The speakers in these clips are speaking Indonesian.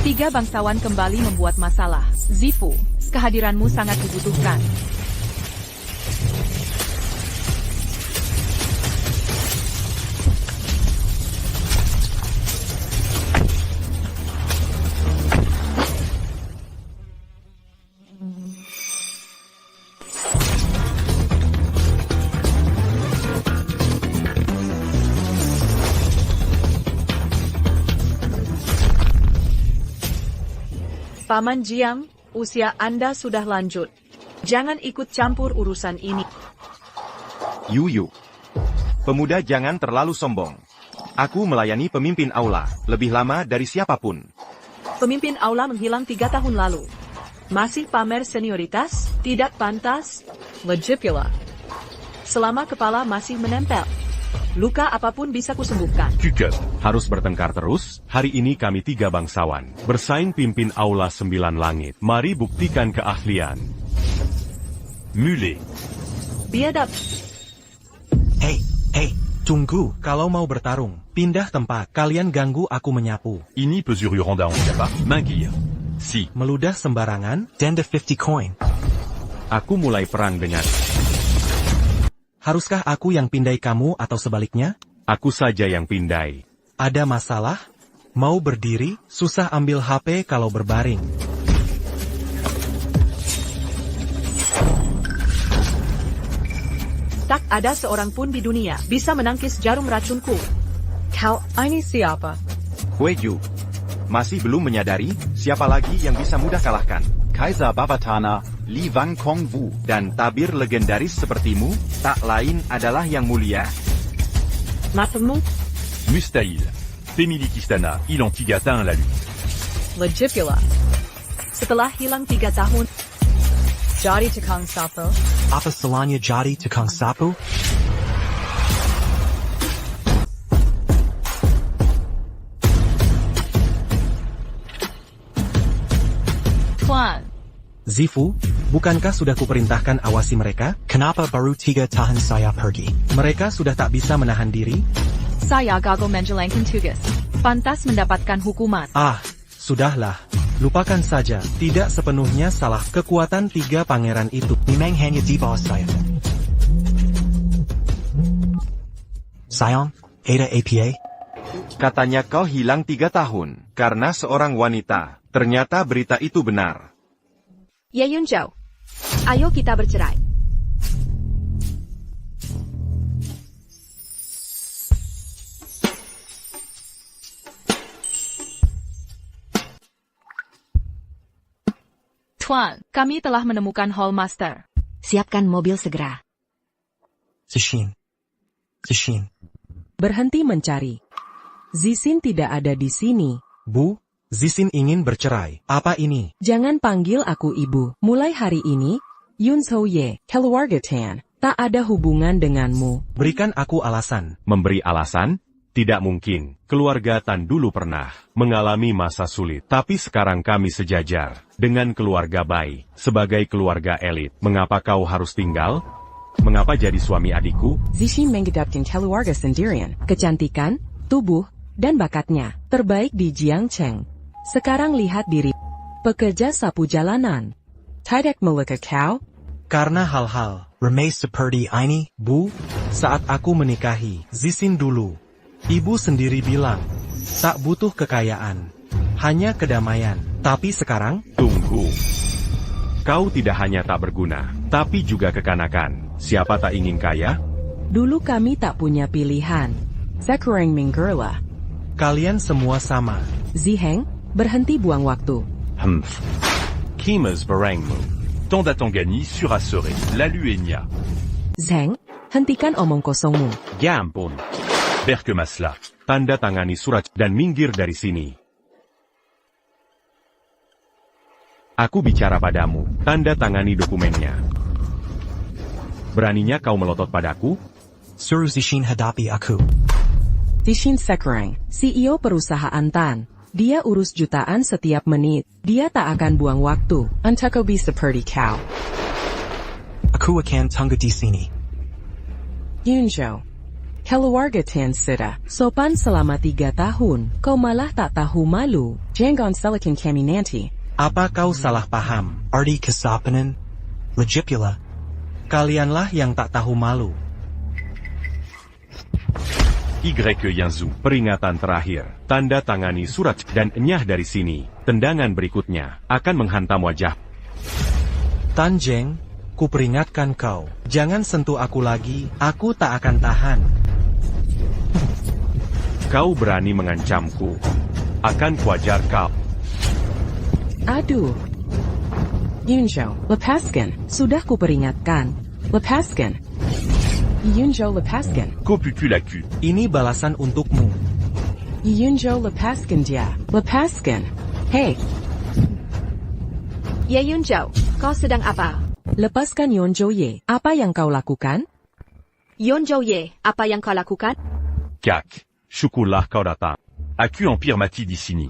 Tiga bangsawan kembali membuat masalah. Zifu, kehadiranmu sangat dibutuhkan. Paman Jiang, usia Anda sudah lanjut. Jangan ikut campur urusan ini. Yuyu. Pemuda jangan terlalu sombong. Aku melayani pemimpin aula, lebih lama dari siapapun. Pemimpin aula menghilang 3 tahun lalu. Masih pamer senioritas? Tidak pantas? Legit pula. Selama kepala masih menempel. Luka apapun bisa kusembuhkan. Cukup. Harus bertengkar terus? Hari ini kami 3 bangsawan. Bersaing pimpin aula 9 langit. Mari buktikan keahlian. Mule. Biadab. Hei, tunggu. Kalau mau bertarung, pindah tempat. Kalian ganggu aku menyapu. Ini pesuru ronda en pas. Mangir. Si. Meludah sembarangan, then the 50 coin. Aku mulai perang dengan. Haruskah aku yang pindai kamu atau sebaliknya? Aku saja yang pindai. Ada masalah? Mau berdiri, susah ambil HP kalau berbaring. Tak ada seorang pun di dunia bisa menangkis jarum racunku. Kau ini siapa? Hueju. Masih belum menyadari siapa lagi yang bisa mudah kalahkan. Kaiser Babatana, Li Wang Kongwu, dan tabir legendaris sepertimu, tak lain adalah yang mulia. Matamu? Mustahil. Femili Kistana, Ilan Tigata la lutte. Legit pula. Setelah hilang 3 tahun, jadi Tukang Sapo. Apa salahnya jadi tukang sapu? Tuan. Zifu, bukankah sudah kuperintahkan awasi mereka? Kenapa baru 3 tahun saya pergi? Mereka sudah tak bisa menahan diri? Saya gagal menjalankan tugas. Pantas mendapatkan hukuman. Sudahlah. Lupakan saja. Tidak sepenuhnya salah kekuatan 3 pangeran itu. Memang hanya di bawah saya. Sayang, ada APA? Katanya kau hilang 3 tahun, karena seorang wanita. Ternyata berita itu benar. Ye Yunzhou, ayo kita bercerai. Tuan, kami telah menemukan Hallmaster. Siapkan mobil segera. Zixin. Berhenti mencari. Zixin tidak ada di sini. Bu, Zixin ingin bercerai. Apa ini? Jangan panggil aku ibu. Mulai hari ini, Yunzhou Ye, keluarga Tan, tak ada hubungan denganmu. Berikan aku alasan. Memberi alasan? Tidak mungkin. Keluarga Tan dulu pernah mengalami masa sulit. Tapi sekarang kami sejajar dengan keluarga Bai. Sebagai keluarga elit, mengapa kau harus tinggal? Mengapa jadi suami adikku? Zixin mengidapkan keluarga sendirian. Kecantikan, tubuh, dan bakatnya terbaik di Jiangcheng. Sekarang lihat diri. Pekerja sapu jalanan. Tidak meleka kau? Karena hal-hal remeh seperti ini, Bu, saat aku menikahi Zixin dulu, ibu sendiri bilang, tak butuh kekayaan, hanya kedamaian. Tapi sekarang, Tunggu. Kau tidak hanya tak berguna, tapi juga kekanakan. Siapa tak ingin kaya? Dulu kami tak punya pilihan. Sekarang menggerlah. kalian semua sama. Ziheng, berhenti buang waktu. Kimas barangmu. Tonda Tongani surasore. Lalu enya. Zheng, hentikan omong kosongmu. Gampun. Berkemaslah. Tanda tangani surat dan minggir dari sini. Aku bicara padamu. Tanda tangani dokumennya. Beraninya kau melotot padaku? Suruh Zixin hadapi aku. Zixin Sekrang, CEO perusahaan Tan. Dia urus jutaan setiap menit. Dia tak akan buang waktu. Untuk seperti kau. Aku akan tunggu di sini. Yunzhou. Keluarga Tan Sita, sopan selama 3 tahun, kau malah tak tahu malu. Jangan salahkan kami nanti. Apa kau salah paham? Arti kesopanan? Legipula. Kalianlah yang tak tahu malu. Y Yanzu, peringatan terakhir. Tanda tangani surat dan enyah dari sini. Tendangan berikutnya akan menghantam wajah. Tanjeng, ku peringatkan kau. Jangan sentuh aku lagi, aku tak akan tahan. Kau berani mengancamku. Akan kuajar kau. Aduh. Yunzhou, lepaskan. Sudah ku peringatkan. Lepaskan. Yunzhou, lepaskan. Coputu la cul. Ini balasan untukmu. Yunzhou, lepaskan dia. Lepaskan. Hei, Ye Yunzhou, kau sedang apa? lepaskan Yunzhou Ye. Apa yang kau lakukan? Yunzhou Ye, apa yang kau lakukan? Kak, syukurlah kau datang. Aku Empire mati di sini.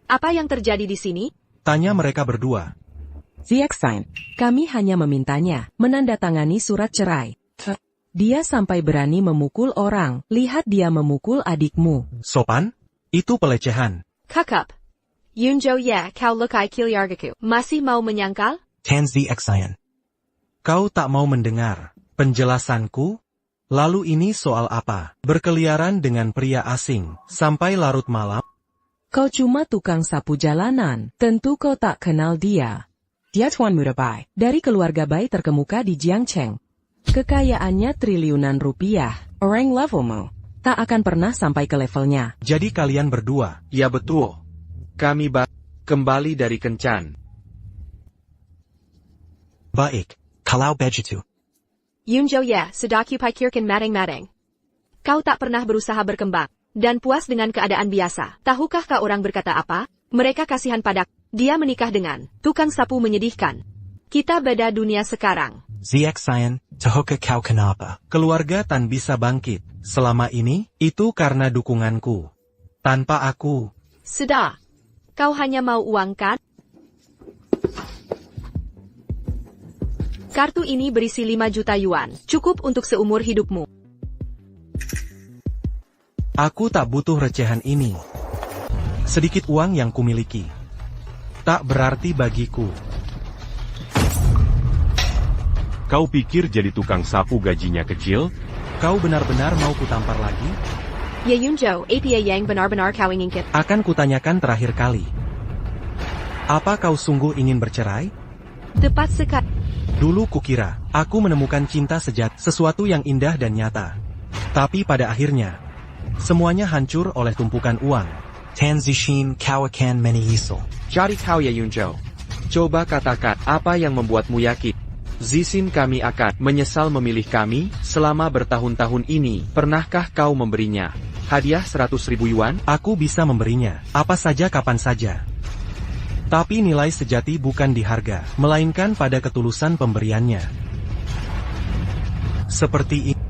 Apa yang terjadi di sini? Tanya mereka berdua. Ziexine, kami hanya memintanya menandatangani surat cerai. Dia sampai berani memukul orang. Lihat dia memukul adikmu. Sopan? Itu pelecehan. Kakap. Yunzhou Ye, kau lukai Kilyargaku. Masih mau menyangkal? Tanzi Xian. Kau tak mau mendengar penjelasanku? Lalu ini soal apa? Berkeliaran dengan pria asing sampai larut malam? Kau cuma tukang sapu jalanan. Tentu kau tak kenal dia. Dia Tuan Muda Bai, dari keluarga Bai terkemuka di Jiangcheng. Kekayaannya triliunan rupiah. Orang levelmu tak akan pernah sampai ke levelnya. Jadi kalian berdua. Ya betul. Kami kembali dari kencan. Baik, kalau begitu. Yunzhou Ye, sudah ku pikirkan matang-matang. Kau tak pernah berusaha berkembang, dan puas dengan keadaan biasa. Tahukah kau orang berkata apa? Mereka kasihan padaku. Dia menikah dengan tukang sapu menyedihkan. Kita beda dunia sekarang. Ziexine, tahukah kau kenapa? Keluarga Tan bisa bangkit. Selama ini, itu karena dukunganku. Tanpa aku. Sudah. Kau hanya mau uang kan? Kartu ini berisi 5 juta yuan. Cukup untuk seumur hidupmu. Aku tak butuh recehan ini. Sedikit uang yang kumiliki tak berarti bagiku. Kau pikir jadi tukang sapu gajinya kecil? Kau benar-benar mau kutampar lagi? Ye Yunzhou, apa yang benar-benar kau inginkan? Akan kutanyakan terakhir kali. Apa kau sungguh ingin bercerai? Tepat sekali. Dulu kukira, aku menemukan cinta sejati, sesuatu yang indah dan nyata. Tapi pada akhirnya, semuanya hancur oleh tumpukan uang. Tanzishin kau akan menyisul. Jadi kau ya Yunzhou. Coba katakan apa yang membuatmu yakin. Zixin kami akan menyesal memilih kami selama bertahun-tahun ini. Pernahkah kau memberinya hadiah 100.000 yuan? Aku bisa memberinya apa saja kapan saja. Tapi nilai sejati bukan di harga, melainkan pada ketulusan pemberiannya. Seperti ini.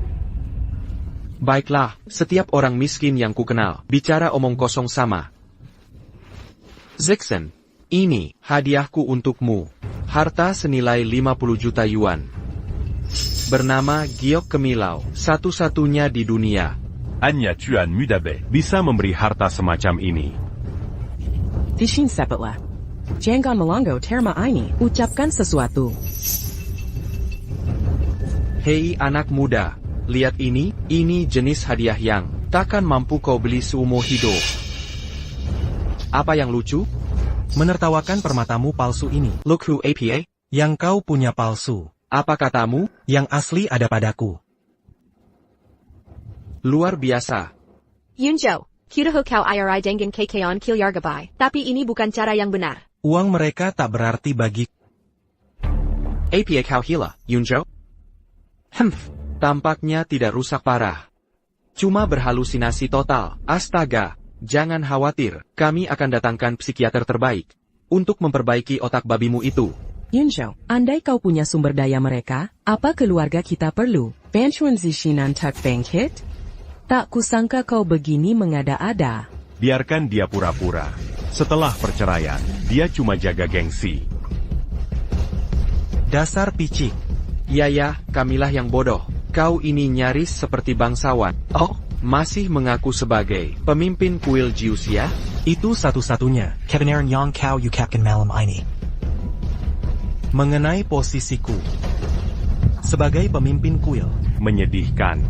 Baiklah, setiap orang miskin yang kukenal, bicara omong kosong sama. Zixin, ini hadiahku untukmu. Harta senilai 50 juta yuan. Bernama Giok Kemilau, satu-satunya di dunia. Hanya Tuan Muda Bai bisa memberi harta semacam ini. Tishin sepatlah. Jangan melanggar terma ini. Ucapkan sesuatu. Hei anak muda, lihat ini jenis hadiah yang takkan mampu kau beli seumur hidup. Apa yang lucu? Menertawakan permatamu palsu ini. Look who apa? Yang kau punya palsu. Apa katamu? Yang asli ada padaku. Luar biasa. Yunzhou, kira kau IRI dengan KKon Kilyargabai, tapi ini bukan cara yang benar. Uang mereka tak berarti bagi. Apa kau hila, Yunzhou? Tampaknya tidak rusak parah. Cuma berhalusinasi total. Astaga, jangan khawatir, kami akan datangkan psikiater terbaik untuk memperbaiki otak babimu itu. Yunzhou, andai kau punya sumber daya mereka, apa keluarga kita perlu? Bantuan Zishinan tak bangkit? Tak kusangka kau begini mengada-ada. Biarkan dia pura-pura. Setelah perceraian, dia cuma jaga gengsi. Dasar picik. Ya, kamilah yang bodoh. Kau ini nyaris seperti bangsawan. Oh, Masih mengaku sebagai pemimpin kuil Jiuxia? itu satu-satunya. Kebenaran yang kau ucapkan malam ini. Mengenai posisiku sebagai pemimpin kuil. Menyedihkan.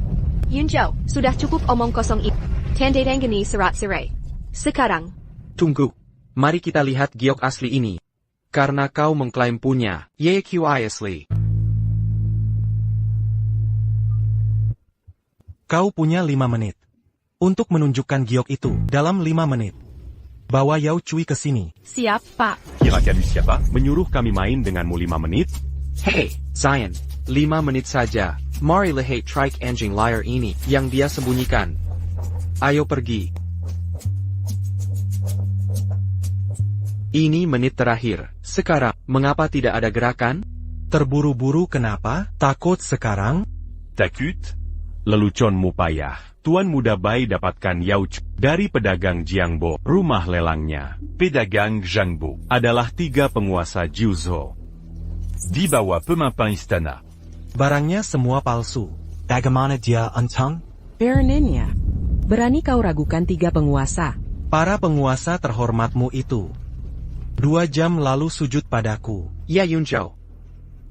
Yunzhou, sudah cukup omong kosong itu. Tandetangani serat serai. Sekarang, Tunggu. Mari kita lihat giok asli ini. Karena kau mengklaim punya YQI asli. Kau punya 5 menit untuk menunjukkan giok itu dalam 5 menit. Bawa Yao Cui ke sini. siap, Pak. Kira-kira siapa? Menyuruh kami main denganmu 5 menit? Hey, Zion. 5 menit saja. Mari lihat trike anjing liar ini yang dia sembunyikan. Ayo pergi. Ini menit terakhir. Sekarang, mengapa tidak ada gerakan? Terburu-buru kenapa? Takut sekarang? Takut? Leluconmu payah. Tuan Muda Bai dapatkan Yao Cui dari pedagang Jiangbo. Rumah lelangnya, pedagang Jiangbo, adalah 3 penguasa Jiuzhou. Di bawah pemimpin istana. Barangnya semua palsu. Bagaimana dia untung? Baroninnya. Berani kau ragukan 3 penguasa? Para penguasa terhormatmu itu 2 jam lalu sujud padaku. Ya Yunzhou.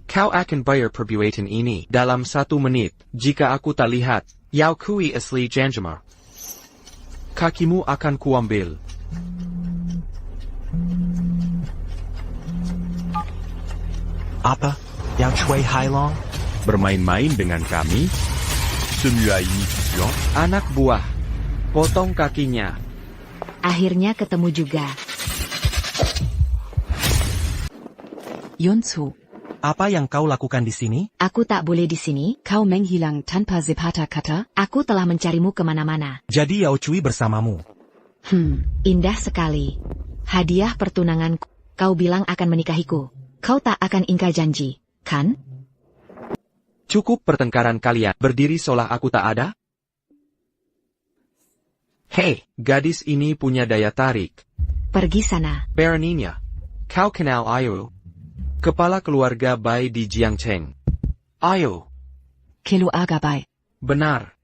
Kau akan bayar perbuatan ini dalam 1 menit, jika aku tak lihat Yao Kui asli Janjamar. Kakimu akan kuambil. Apa? Yao Cui Hailong? Bermain-main dengan kami? Semua ini Sion? Anak buah. Potong kakinya. Akhirnya ketemu juga. Yunzu, Apa yang kau lakukan di sini? Aku tak boleh di sini. kau menghilang tanpa sepatah kata? Aku telah mencarimu kemana-mana. Jadi Yao Cui bersamamu. Indah sekali. Hadiah pertunanganku. Kau bilang akan menikahiku. Kau tak akan ingkar janji, kan? Cukup pertengkaran kalian. Berdiri seolah aku tak ada? Hei, gadis ini punya daya tarik. Pergi sana. Baroninnya. Kau kenal Ayo? Kepala keluarga Bai di Jiangcheng. Ayo. Keluarga Bai. Benar.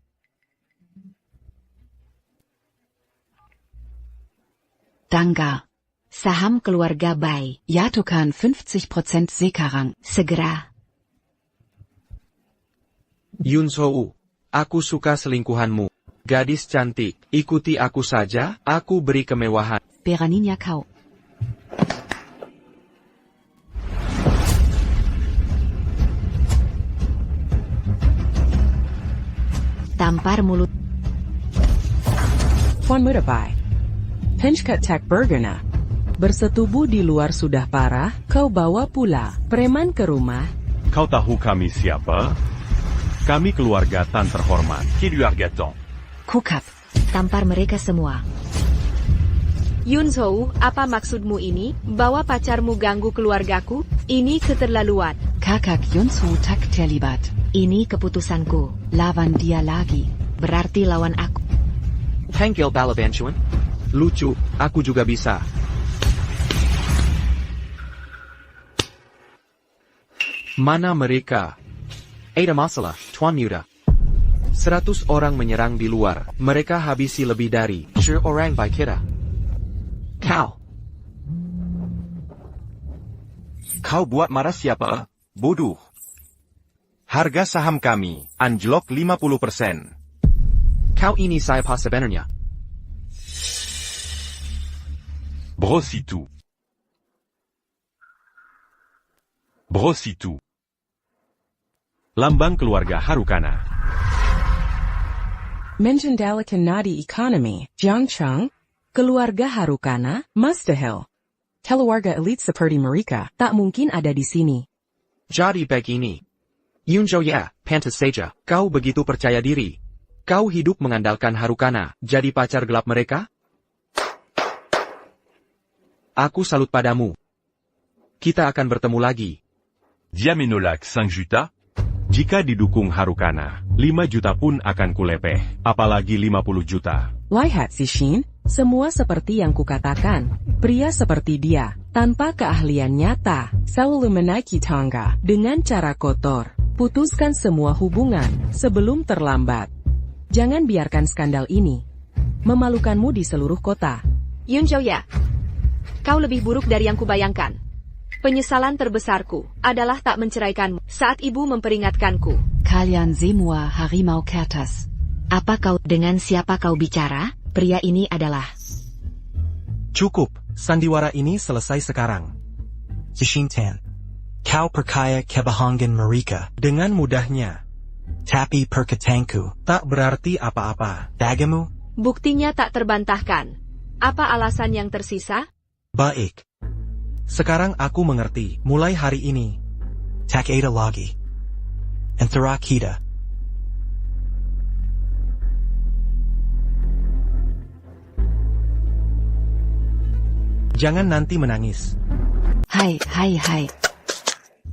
Dangga. Saham keluarga Bai. Jatuhkan 50% sekarang. Segera. Yunzhou. Aku suka selingkuhanmu. Gadis cantik, ikuti aku saja, aku beri kemewahan. Beraninya kau. Tampar mulut. Tuan Muda Bai. Pinchkat tak berguna. Bersetubuh di luar sudah parah, kau bawa pula preman ke rumah. Kau tahu kami siapa? Kami keluarga Tan terhormat. Keluarga Tan. Kukap. Tampar mereka semua. Yunzhou, apa maksudmu ini? Bawa pacarmu ganggu keluargaku? Ini keterlaluan. Kakak Yunzu tak terlibat. Ini keputusanku. Lawan dia lagi. Berarti lawan aku. Panggil balabancuan? Lucu, aku juga bisa. Mana mereka? Ada masalah, Tuan Muda. 100 orang menyerang di luar. Mereka habisi lebih dari 10 orang by kita. Kau buat marah siapa? Bodoh. Harga saham kami, anjlok 50%. Kau ini saya sebenarnya. Brositu. Brositu. Lambang keluarga Harukana. Mengendalikan nadi economy. Jiangcheng. Keluarga Harukana. Mustahil. Keluarga elit seperti mereka tak mungkin ada di sini. Jadi begini. Yunzhou ya, pantas saja. Kau begitu percaya diri. Kau hidup mengandalkan Harukana, jadi pacar gelap mereka? Aku salut padamu. Kita akan bertemu lagi. Dia menolak 5 juta? Jika didukung Harukana, 5 juta pun akan kulepeh, apalagi 50 juta. Lihat si Shin, semua seperti yang kukatakan. Pria seperti dia, tanpa keahlian nyata, selalu menaiki tangga dengan cara kotor. Putuskan semua hubungan sebelum terlambat. Jangan biarkan skandal ini memalukanmu di seluruh kota. Yunzhou ya. Kau lebih buruk dari yang kubayangkan. Penyesalan terbesarku adalah tak menceraikanmu saat ibu memperingatkanku. Kalian semua harimau kertas. Apa kau dengan siapa kau bicara? Pria ini adalah... Cukup, sandiwara ini selesai sekarang. Zishintan. Kau perkaya kebahangan mereka. Dengan mudahnya. Tapi perkataanku. Tak berarti apa-apa. Bagamu? Buktinya tak terbantahkan. Apa alasan yang tersisa? Baik. Sekarang aku mengerti. Mulai hari ini. Tak ada lagi. Antara kita. Jangan nanti menangis. Hai.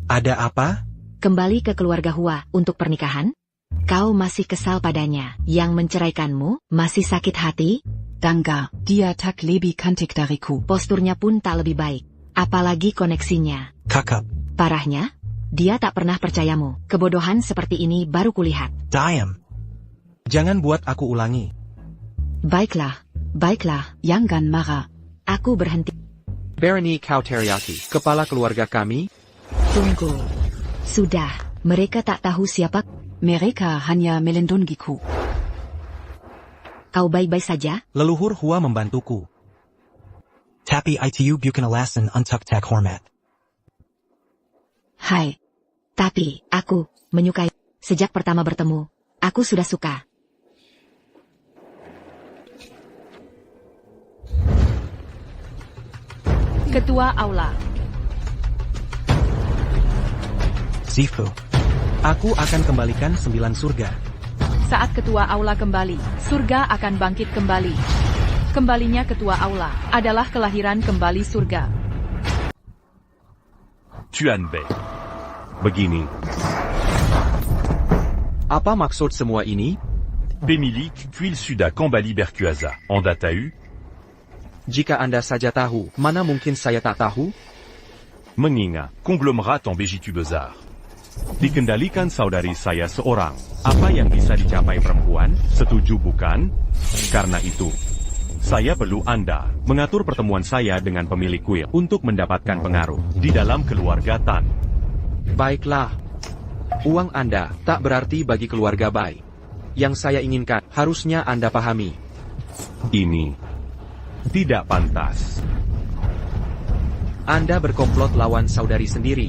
Ada apa? Kembali ke keluarga Hua untuk pernikahan? Kau masih kesal padanya, yang menceraikanmu, masih sakit hati? Tangga, dia tak lebih cantik dariku. Posturnya pun tak lebih baik. Apalagi koneksinya. Kakak. Parahnya, dia tak pernah percayamu. Kebodohan seperti ini baru kulihat. Diam. Jangan buat aku ulangi. Baiklah, jangan marah. Aku berhenti. Barony Kau Teriyaki, kepala keluarga kami. Tunggu. Sudah, mereka tak tahu siapa. Mereka hanya melindungiku. Kau baik-baik saja? Leluhur Hua membantuku. Tapi itu bukan alasan untuk tak hormat. Hai. Tapi, aku menyukai. Sejak pertama bertemu, aku sudah suka. Ketua Aula. Zifu. Aku akan kembalikan 9 surga. Saat Ketua Aula kembali, surga akan bangkit kembali. Kembalinya Ketua Aula adalah kelahiran kembali surga. Tuanbei. Begini, Apa maksud semua ini? Bemilik Kuil Suda Kambali Berkuaza. Anda tahu? Jika Anda saja tahu, mana mungkin saya tak tahu? Mengingat konglomerat en Begitu Besar. Dikendalikan saudari saya seorang. Apa yang bisa dicapai perempuan? Setuju bukan? Karena itu, saya perlu Anda mengatur pertemuan saya dengan pemilik kuil untuk mendapatkan pengaruh di dalam keluarga Tan. Baiklah. Uang Anda tak berarti bagi keluarga Bai. Yang saya inginkan, harusnya Anda pahami. Ini tidak pantas. Anda berkomplot lawan saudari sendiri.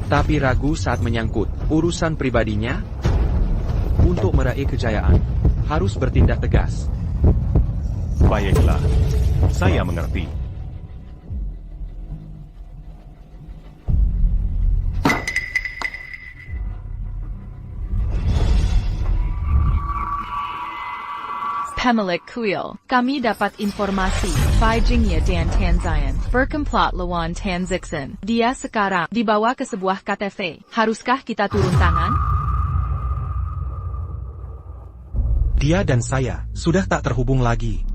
Tapi ragu saat menyangkut urusan pribadinya? Untuk meraih kejayaan, harus bertindak tegas. Baiklah, saya mengerti. Pemilik kuil, kami dapat informasi, Beijingnya dan Tanzan, berkomplot lawan Tanzixen. Dia sekarang dibawa ke sebuah KTV. Haruskah kita turun tangan? Dia dan saya sudah tak terhubung lagi.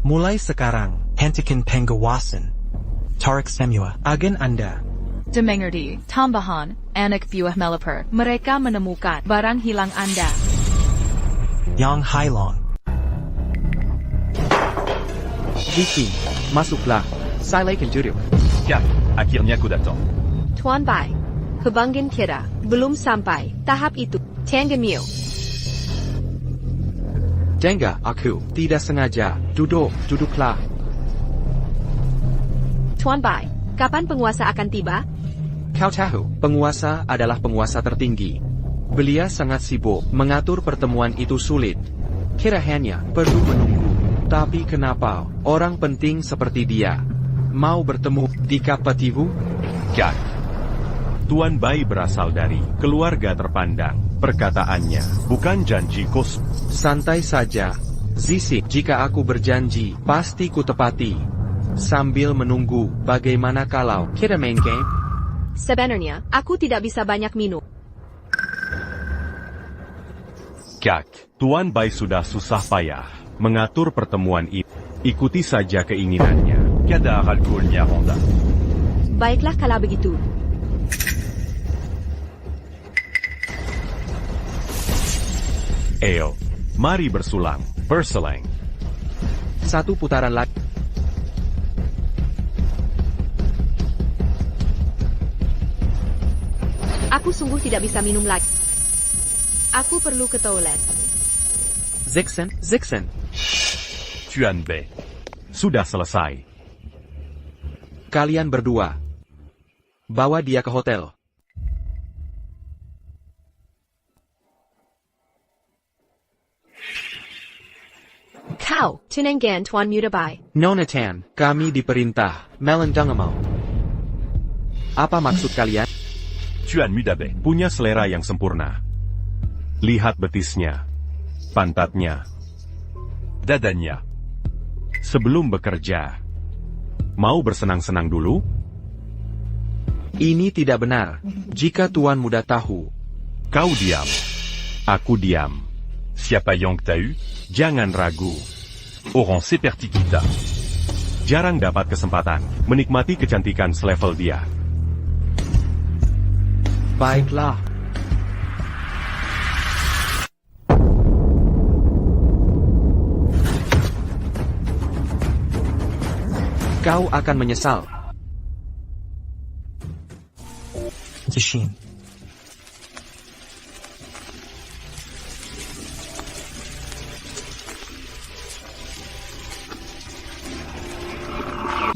Mulai sekarang, Hentikan pengawasan. Tarik semua. agen Anda. Dimengerti, tambahan, anak buah Meliper. Mereka menemukan barang hilang Anda. Yang Hailong. Viking, masuklah. Saya Kenjuruk. Ya, akhirnya aku datang. Tuan Bai. Kebanggaan kita belum sampai tahap itu. Tanggamu. Dengga, aku tidak sengaja. Duduklah. Tuan Bai, kapan penguasa akan tiba? Kau tahu, penguasa adalah penguasa tertinggi. Beliau sangat sibuk, mengatur pertemuan itu sulit. Kiranya perlu menunggu. Tapi kenapa orang penting seperti dia mau bertemu di Kapativu? Kak, Tuan Bai berasal dari keluarga terpandang. Perkataannya bukan janji kosong. Santai saja, Zisi. Jika aku berjanji, pasti ku tepati. Sambil menunggu, bagaimana kalau kita main game? Sebenarnya, aku tidak bisa banyak minum. Kak, Tuan Bai sudah susah payah mengatur pertemuan ini. Ikuti saja keinginannya. Kada alkoholnya Honda. Baiklah kalau begitu. Eo, mari bersulang, berseleng. Satu putaran lagi. Aku sungguh tidak bisa minum lagi. Aku perlu ke toilet. Zixen, Zixen. Chuan Bei. Sudah selesai. Kalian berdua. Bawa dia ke hotel. Kau, Tunangan Tuan Muda Bai. Nona Tan, kami diperintah melindungimu. Apa maksud kalian? Chuan Mudabe punya selera yang sempurna. Lihat betisnya, pantatnya, dadanya. Sebelum bekerja, mau bersenang-senang dulu? Ini tidak benar. Jika Tuan Muda tahu. Kau diam. Aku diam. Siapa yang tahu? Jangan ragu. Orang seperti kita. Jarang dapat kesempatan menikmati kecantikan selevel dia. Baiklah. Kau akan menyesal. Zishin.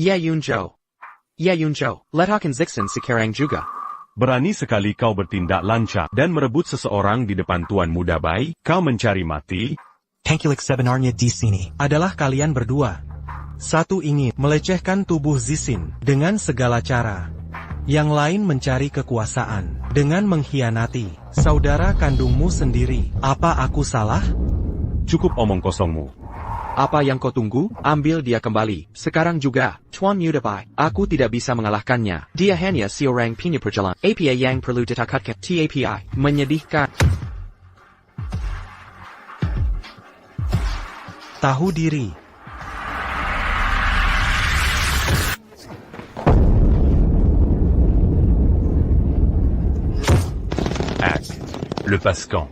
Ya Yunzhou. Ya Yunzhou, letakkan Zixen sekarang juga. Berani sekali kau bertindak lancang dan merebut seseorang di depan Tuan Muda Bai, kau mencari mati? Tangkilik sebenarnya di sini. Adalah kalian berdua. Satu ingin melecehkan tubuh Zixin dengan segala cara. Yang lain mencari kekuasaan dengan mengkhianati saudara kandungmu sendiri. Apa aku salah? Cukup omong kosongmu. Apa yang kau tunggu? Ambil dia kembali. Sekarang juga, Tuan Muda Bai. Aku tidak bisa mengalahkannya. Dia hanya seorang punya perjalanan. APA yang perlu ditakutkan. TAPI. Menyedihkan. Tahu diri. Lepaskan.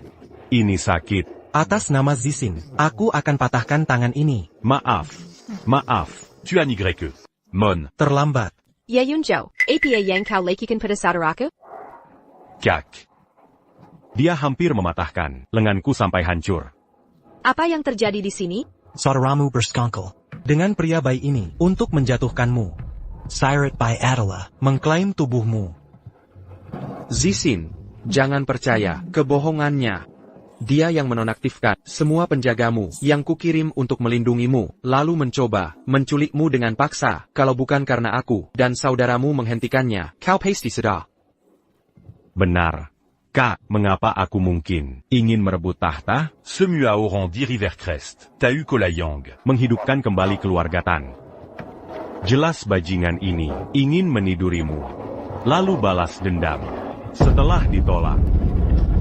Ini sakit. Atas nama Zixin, aku akan patahkan tangan ini. Maaf. Tu as nigré que. Mon. Terlambat. Ya Yunzhou, apa yang kau lakukan pada saudaraku? Kak. Dia hampir mematahkan lenganku sampai hancur. Apa yang terjadi di sini? Saudaramu berskongkol. Dengan pria bayi ini, untuk menjatuhkanmu. Sirat by adalah Mengklaim tubuhmu. Zixin, jangan percaya kebohongannya. Dia yang menonaktifkan semua penjagamu yang kukirim untuk melindungimu, lalu mencoba menculikmu dengan paksa. Kalau bukan karena aku dan saudaramu menghentikannya, kau pasti sudah. Benar. Kak, mengapa aku mungkin ingin merebut tahta? Semua orang di Rivercrest, Tau Kolayang. Menghidupkan kembali keluarga Tan. Jelas bajingan ini ingin menidurimu. Lalu balas dendam. Setelah ditolak.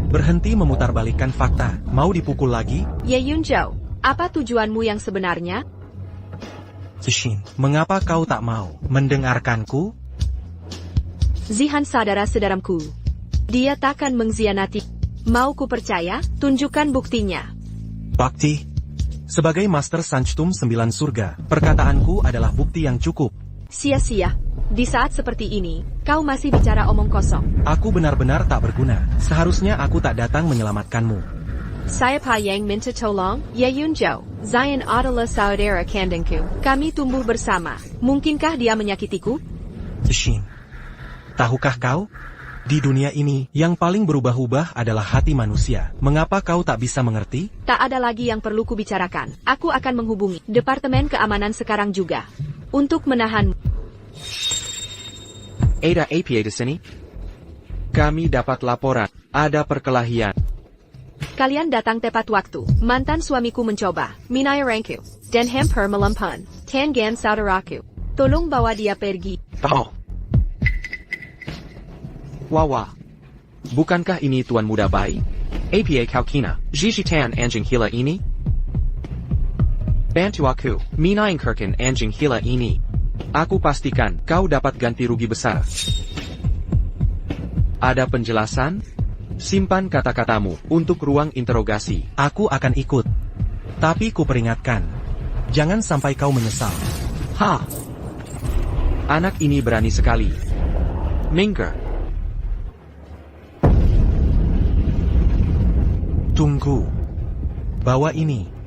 Berhenti memutarbalikkan fakta. Mau dipukul lagi? Ya Yunzhou, apa tujuanmu yang sebenarnya? Zishin. Mengapa kau tak mau mendengarkanku? Zihan saudara-saudaraku. Dia takkan mengkhianati. Mau ku percaya? Tunjukkan buktinya. Bakti. Sebagai Master Sanchtum 9 Surga, perkataanku adalah bukti yang cukup. Sia-sia. Di saat seperti ini, kau masih bicara omong kosong. Aku benar-benar tak berguna. Seharusnya aku tak datang menyelamatkanmu. Siapa yang minta tolong? Ya Yunzhou, Zion adalah saudara kandungku. Kami tumbuh bersama. Mungkinkah dia menyakitiku? Zishin. Tahukah kau? Di dunia ini, yang paling berubah-ubah adalah hati manusia. Mengapa kau tak bisa mengerti? Tak ada lagi yang perlu kubicarakan. Aku akan menghubungi Departemen Keamanan sekarang juga. Untuk menahanmu. Ada APA di sini? Kami dapat laporan. Ada perkelahian. Kalian datang tepat waktu. Mantan suamiku mencoba minai rangku dan hampir melempan Tangan saudaraku. Tolong bawa dia pergi. Oh. Wawa. Bukankah ini Tuan Muda Bai? APA kau kina, Jijitan anjing hila ini? Bantu aku, menaikkan anjing hila ini. Aku pastikan kau dapat ganti rugi besar. Ada penjelasan? Simpan kata-katamu untuk ruang interogasi. Aku akan ikut. Tapi ku peringatkan. Jangan sampai kau menyesal. Ha! Anak ini berani sekali. Minggir. Tunggu. Bawa ini.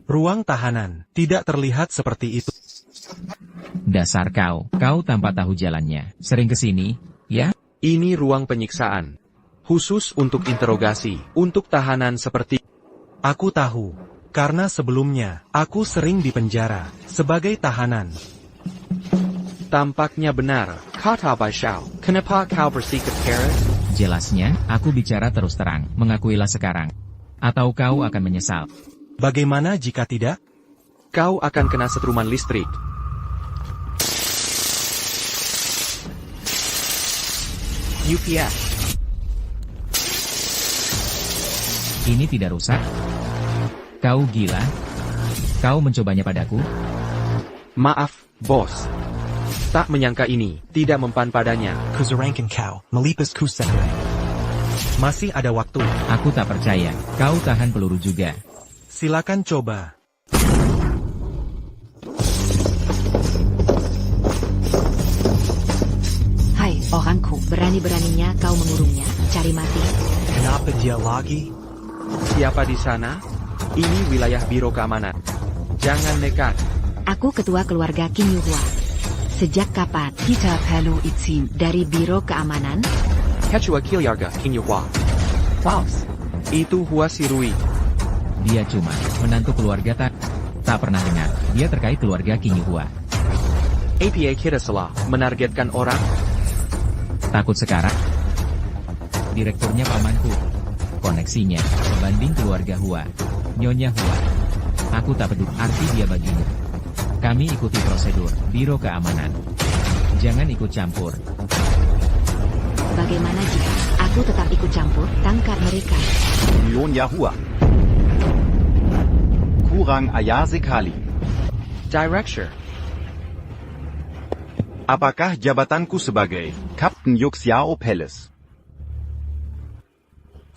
Ruang tahanan tidak terlihat seperti itu. Dasar kau tanpa tahu jalannya. Sering kesini, ya? Ini ruang penyiksaan. Khusus untuk interogasi, untuk tahanan seperti... Aku tahu, karena sebelumnya, aku sering dipenjara, sebagai tahanan. Tampaknya benar, kata Baishao. Kenapa kau bersikap keras? Jelasnya, aku bicara terus terang. Mengakuilah sekarang. Atau kau akan menyesal. Bagaimana jika tidak? Kau akan kena setruman listrik. UPS. Ini tidak rusak? Kau gila? Kau mencobanya padaku? Maaf, bos. Tak menyangka ini, tidak mempan padanya. Kuzarankan kau, melipas kusekarang. Masih ada waktu. Aku tak percaya. Kau tahan peluru juga. Silakan coba. Hai, orangku. Berani-beraninya kau mengurungnya, cari mati. Kenapa dia lagi? Siapa di sana? Ini wilayah Biro Keamanan. Jangan nekat. Aku ketua keluarga Kim Yuhua. Sejak kapan kita perlu izin dari Biro Keamanan? Ketua keluarga Kim Yuhua. Paus. Itu Hua Sirui. Dia cuma menantu keluarga tak pernah dengar. Dia terkait keluarga King Yuhua. APA kita salah menargetkan orang. Takut sekarang? Direkturnya pamanku. Koneksinya sebanding keluarga Hua. Nyonya Hua. Aku tak peduli arti dia bagimu. Kami ikuti prosedur Biro Keamanan. Jangan ikut campur. Bagaimana jika aku tetap ikut campur? Tangkap mereka. Nyonya Hua. Kurang ayah sekali. Director. Apakah jabatanku sebagai Kapten Yuxiao Palace?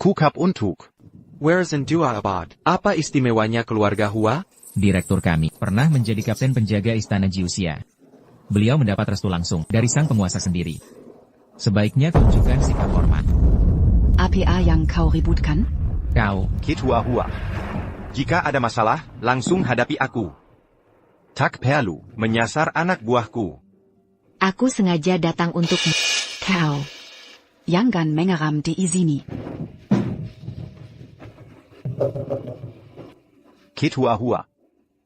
Kukap untuk. Where's Ndua Abad? Apa istimewanya keluarga Hua? Direktur kami pernah menjadi kapten penjaga istana Jiuxia. Beliau mendapat restu langsung dari sang penguasa sendiri. Sebaiknya tunjukkan sikap hormat. APA yang kau ributkan? Kau. Ketua Hua. Jika ada masalah, langsung hadapi aku. Tak perlu menyasar anak buahku. Aku sengaja datang untuk kau. Jangan mengeram di sini. Ketua Hua.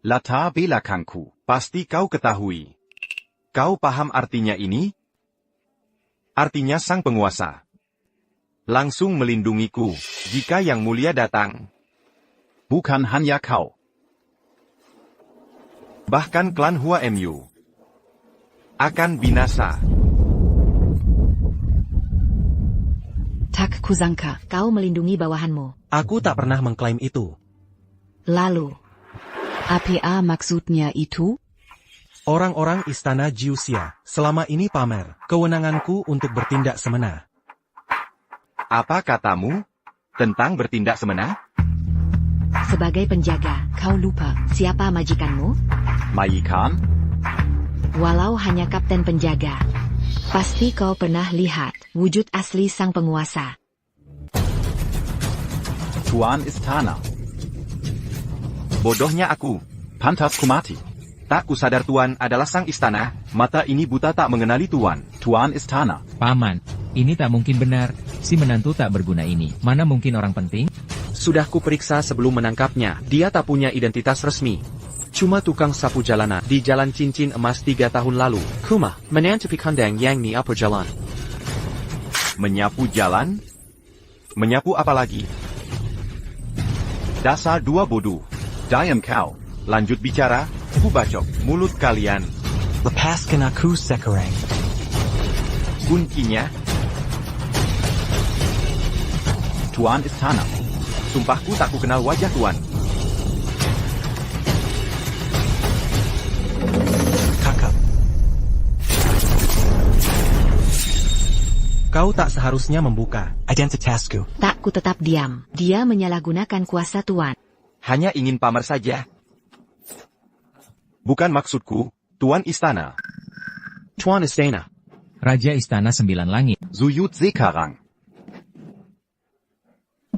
Latar belakangku, pasti kau ketahui. Kau paham artinya ini? Artinya sang penguasa. Langsung melindungiku, jika yang mulia datang. Bukan hanya kau. Bahkan klan Hua Mu akan binasa. Tak kusangka kau melindungi bawahanmu. Aku tak pernah mengklaim itu. Lalu, APA maksudnya itu? Orang-orang istana Jiuxia selama ini pamer kewenanganku untuk bertindak semena. Apa katamu tentang bertindak semena? Sebagai penjaga, kau lupa siapa majikanmu? Majikan? Walau hanya kapten penjaga, pasti kau pernah lihat wujud asli sang penguasa. Tuan Istana. Bodohnya aku. Pantas kumati. Tak kusadar Tuan adalah sang istana, mata ini buta tak mengenali Tuan. Tuan Istana. Paman, ini tak mungkin benar. Si menantu tak berguna ini. Mana mungkin orang penting? Sudah kuperiksa sebelum menangkapnya. Dia tak punya identitas resmi. Cuma tukang sapu jalanan di Jalan Cincin Emas 3 tahun lalu. Kuma, menantu pikandang yang ni apa jalan. Menyapu jalan? Menyapu apa lagi? Dasar dua bodoh. Diam kau. Lanjut bicara, ku bacok mulut kalian. Lepaskan aku sekarang. Kuncinya. Tuan Istana. Sumpahku tak ku kenal wajah Tuan. Kau tak seharusnya membuka. Identitasku. Tak, ku tetap diam. Dia menyalahgunakan kuasa Tuan. Hanya ingin pamer saja. Bukan maksudku, Tuan Istana. Tuan Istana. Raja Istana Sembilan Langit. Zuyut Zekarang.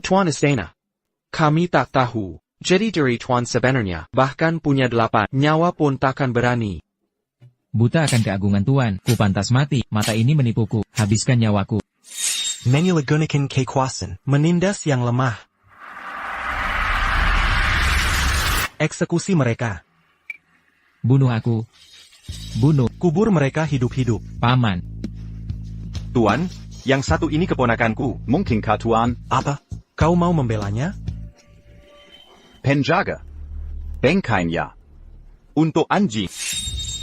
Tuan Istana. Kami tak tahu. Jadi dari Tuan sebenarnya, bahkan punya 8 nyawa pun takkan berani. Buta akan keagungan Tuan, ku pantas mati, mata ini menipuku, habiskan nyawaku. Menilagunikan kekuasaan. Menindas yang lemah. Eksekusi mereka. Bunuh aku. Bunuh, Kubur mereka hidup-hidup. Paman. Tuan, yang satu ini keponakanku. Mungkinkah Tuan? Apa? Kau mau membelanya? Penjaga. Bengkainya. Untuk anjing.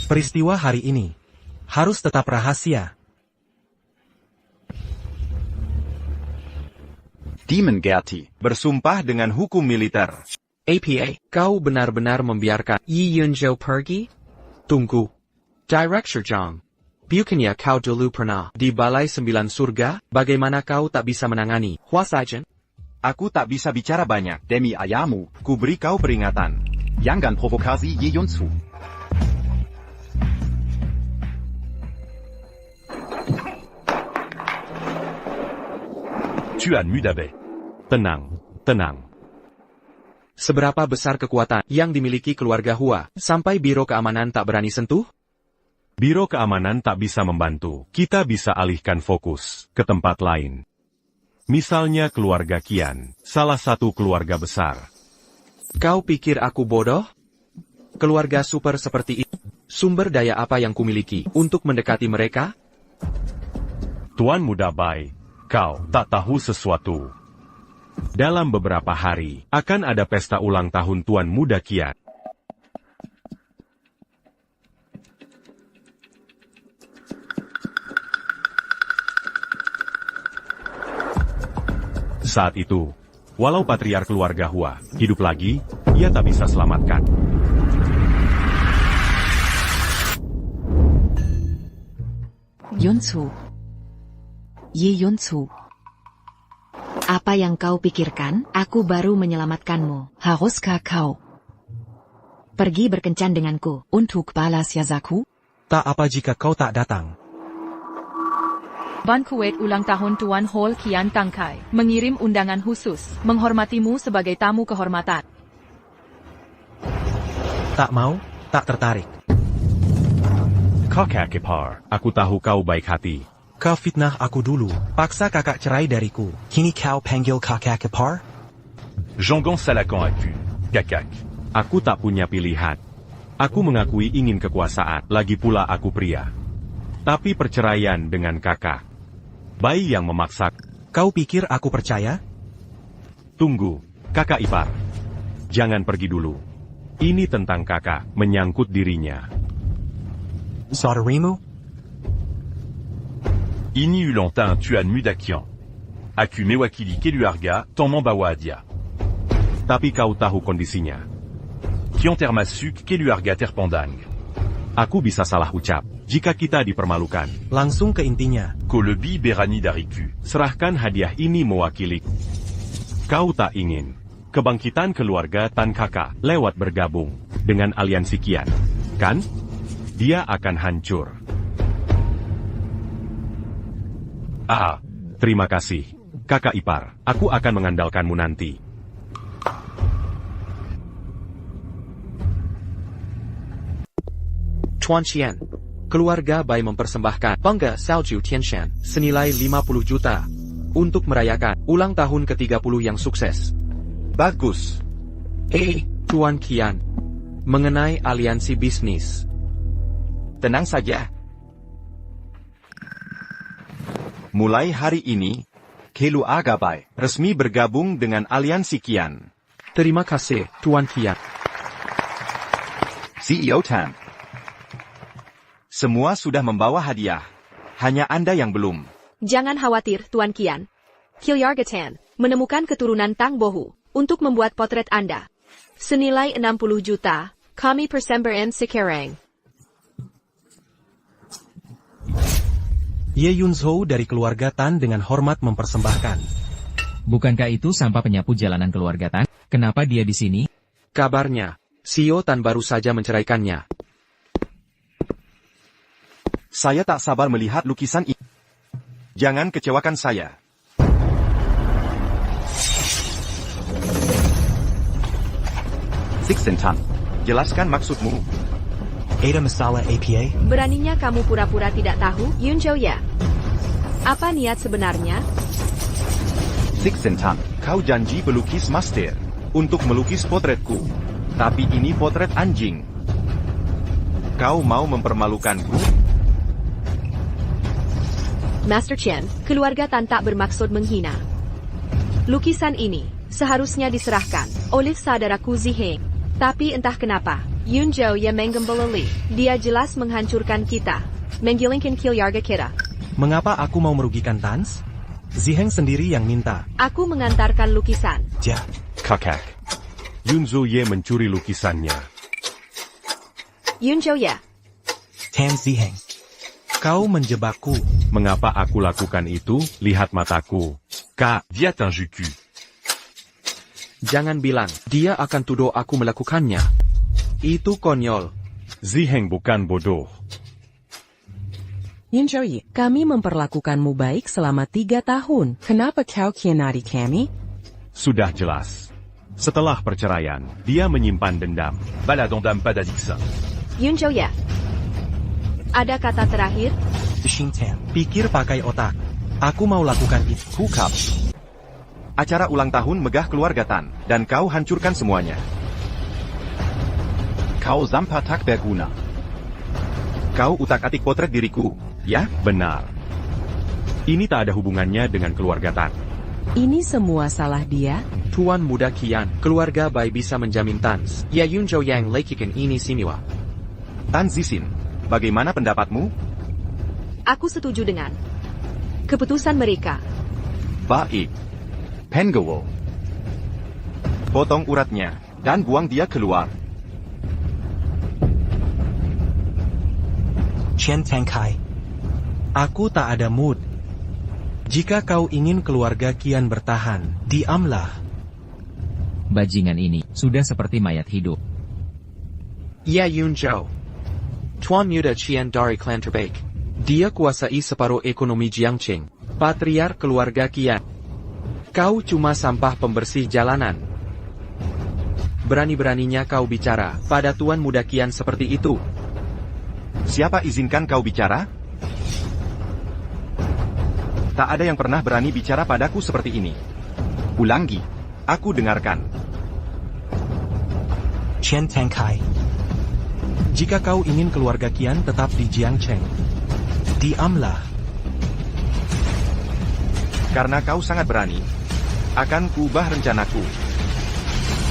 Peristiwa hari ini harus tetap rahasia. Demon Gerti. Bersumpah dengan hukum militer. APA, kau benar-benar membiarkan Yi Yunzhou pergi? Tunggu. Director Zhang. Bukannya kau dulu pernah di Balai 9 Surga, bagaimana kau tak bisa menangani Hua Saichen? Aku tak bisa bicara banyak. Demi ayahmu, ku beri kau peringatan. Jangan provokasi Ye Yunsu. Tuan Mudabe. Tenang, tenang. Seberapa besar kekuatan yang dimiliki keluarga Hua, sampai Biro Keamanan tak berani sentuh? Biro Keamanan tak bisa membantu. Kita bisa alihkan fokus ke tempat lain. Misalnya keluarga Qian, salah satu keluarga besar. Kau pikir aku bodoh? Keluarga super seperti itu, sumber daya apa yang kumiliki untuk mendekati mereka? Tuan Muda Bai, kau tak tahu sesuatu. Dalam beberapa hari, akan ada pesta ulang tahun Tuan Muda Qian. Saat itu, walau patriark keluarga Hua hidup lagi, ia tak bisa selamatkan. Yunsu. Yi Yunsu. Apa yang kau pikirkan? Aku baru menyelamatkanmu. Haruskah kau pergi berkencan denganku untuk balas jazaku? Tak apa jika kau tak datang. Banquet ulang tahun Tuan Hol Qian Tangkai mengirim undangan khusus, menghormatimu sebagai tamu kehormatan. Tak mau, tak tertarik. Kakak Ipar, aku tahu kau baik hati. Kau fitnah aku dulu, paksa kakak cerai dariku. Kini kau panggil kakak ipar? Jangan salahkan aku, kakak. Aku tak punya pilihan. Aku mengakui ingin kekuasaan, lagi pula aku pria. Tapi perceraian dengan kakak. Bayi yang memaksa. Kau pikir aku percaya? Tunggu, kakak ipar. Jangan pergi dulu. Ini tentang kakak, menyangkut dirinya. Saudarimu? Ini ulantan Tuan Mudakian. Aku mewakili keluarga Taman Bawah Adia. Tapi kau tahu kondisinya. Kian termasuk keluarga Terpandang. Aku bisa salah ucap, jika kita dipermalukan. Langsung ke intinya. Kolobi Berani Dariku. Serahkan hadiah ini mewakili. Kau tak ingin kebangkitan keluarga Tan Kakak lewat bergabung dengan aliansi Qian, kan? Dia akan hancur. Ah, Terima kasih, kakak ipar. Aku akan mengandalkanmu nanti. Tuan Qian. Keluarga Bai mempersembahkan bangga salju Tianshan senilai 50 juta untuk merayakan ulang tahun ke-30 yang sukses. Bagus. Tuan Qian. Mengenai aliansi bisnis. Tenang saja. Mulai hari ini, keluarga Bai resmi bergabung dengan aliansi Qian. Terima kasih, Tuan Qian. CEO Tan. Semua sudah membawa hadiah. Hanya Anda yang belum. Jangan khawatir, Tuan Qian. Keluarga Tan menemukan keturunan Tang Bohu untuk membuat potret Anda. Senilai 60 juta, kami persembahan sekarang. Ye Yunzhou dari keluarga Tan dengan hormat mempersembahkan. Bukankah itu sampah penyapu jalanan keluarga Tan? Kenapa dia di sini? Kabarnya, Xiao Tan baru saja menceraikannya. Saya tak sabar melihat lukisan ini. Jangan kecewakan saya. Sixten Tan, jelaskan maksudmu. Ada masalah APA? Beraninya kamu pura-pura tidak tahu, Yunzhou ya? Apa niat sebenarnya? Sixten Tan, kau janji pelukis master untuk melukis potretku. Tapi ini potret anjing. Kau mau mempermalukanku? Master Chen, keluarga Tan tak bermaksud menghina. Lukisan ini seharusnya diserahkan oleh saudaraku Ziheng. Tapi entah kenapa, Yunzhou yang menggembeleli. Dia jelas menghancurkan kita, menggilingkan keluarga kita. Mengapa aku mau merugikan Tans? Ziheng sendiri yang minta. Aku mengantarkan lukisan. Ja. Kakak. Yunzhou Ye mencuri lukisannya. Yunzhou ya? Tan Ziheng. Kau menjebakku. Mengapa aku lakukan itu? Lihat mataku. Kak. Viens un jus cul. Jangan bilang, dia akan tuduh aku melakukannya. Itu konyol. Ziheng bukan bodoh. Yunzhou, kami memperlakukanmu baik selama 3 tahun. Kenapa kau khianati kami? Sudah jelas. Setelah perceraian, dia menyimpan dendam. Balade on dame pas d'addiction. Yunzhou ya? Ada kata terakhir? Xing Tan. Pikir pakai otak. Aku mau lakukan itu. Hukap. Acara ulang tahun megah keluarga Tan, dan kau hancurkan semuanya. Kau Zampatak berguna. Kau utak-atik potret diriku, ya? Benar. Ini tak ada hubungannya dengan keluarga Tan. Ini semua salah dia? Tuan Muda Qian, keluarga Bai bisa menjamin Tans. Ya Yunzhou yang lakukan ini semua. Tan Zixin, bagaimana pendapatmu? Aku setuju dengan keputusan mereka. Baik. Penggawa. Potong uratnya, dan buang dia keluar. Chen Tangkai. Aku tak ada mood. Jika kau ingin keluarga Qian bertahan, diamlah. Bajingan ini sudah seperti mayat hidup. Ya Yunzhou. Tuan Muda Qian dari klan terbaik. Dia kuasai separuh ekonomi Jiangqing. Patriark keluarga Qian. Kau cuma sampah pembersih jalanan. Berani-beraninya kau bicara pada Tuan Muda Qian seperti itu. Siapa izinkan kau bicara? Tak ada yang pernah berani bicara padaku seperti ini. Ulangi, aku dengarkan. Chen Tangkai. Jika kau ingin keluarga Qian tetap di Jiangcheng, diamlah. Karena kau sangat berani, akan kuubah rencanaku.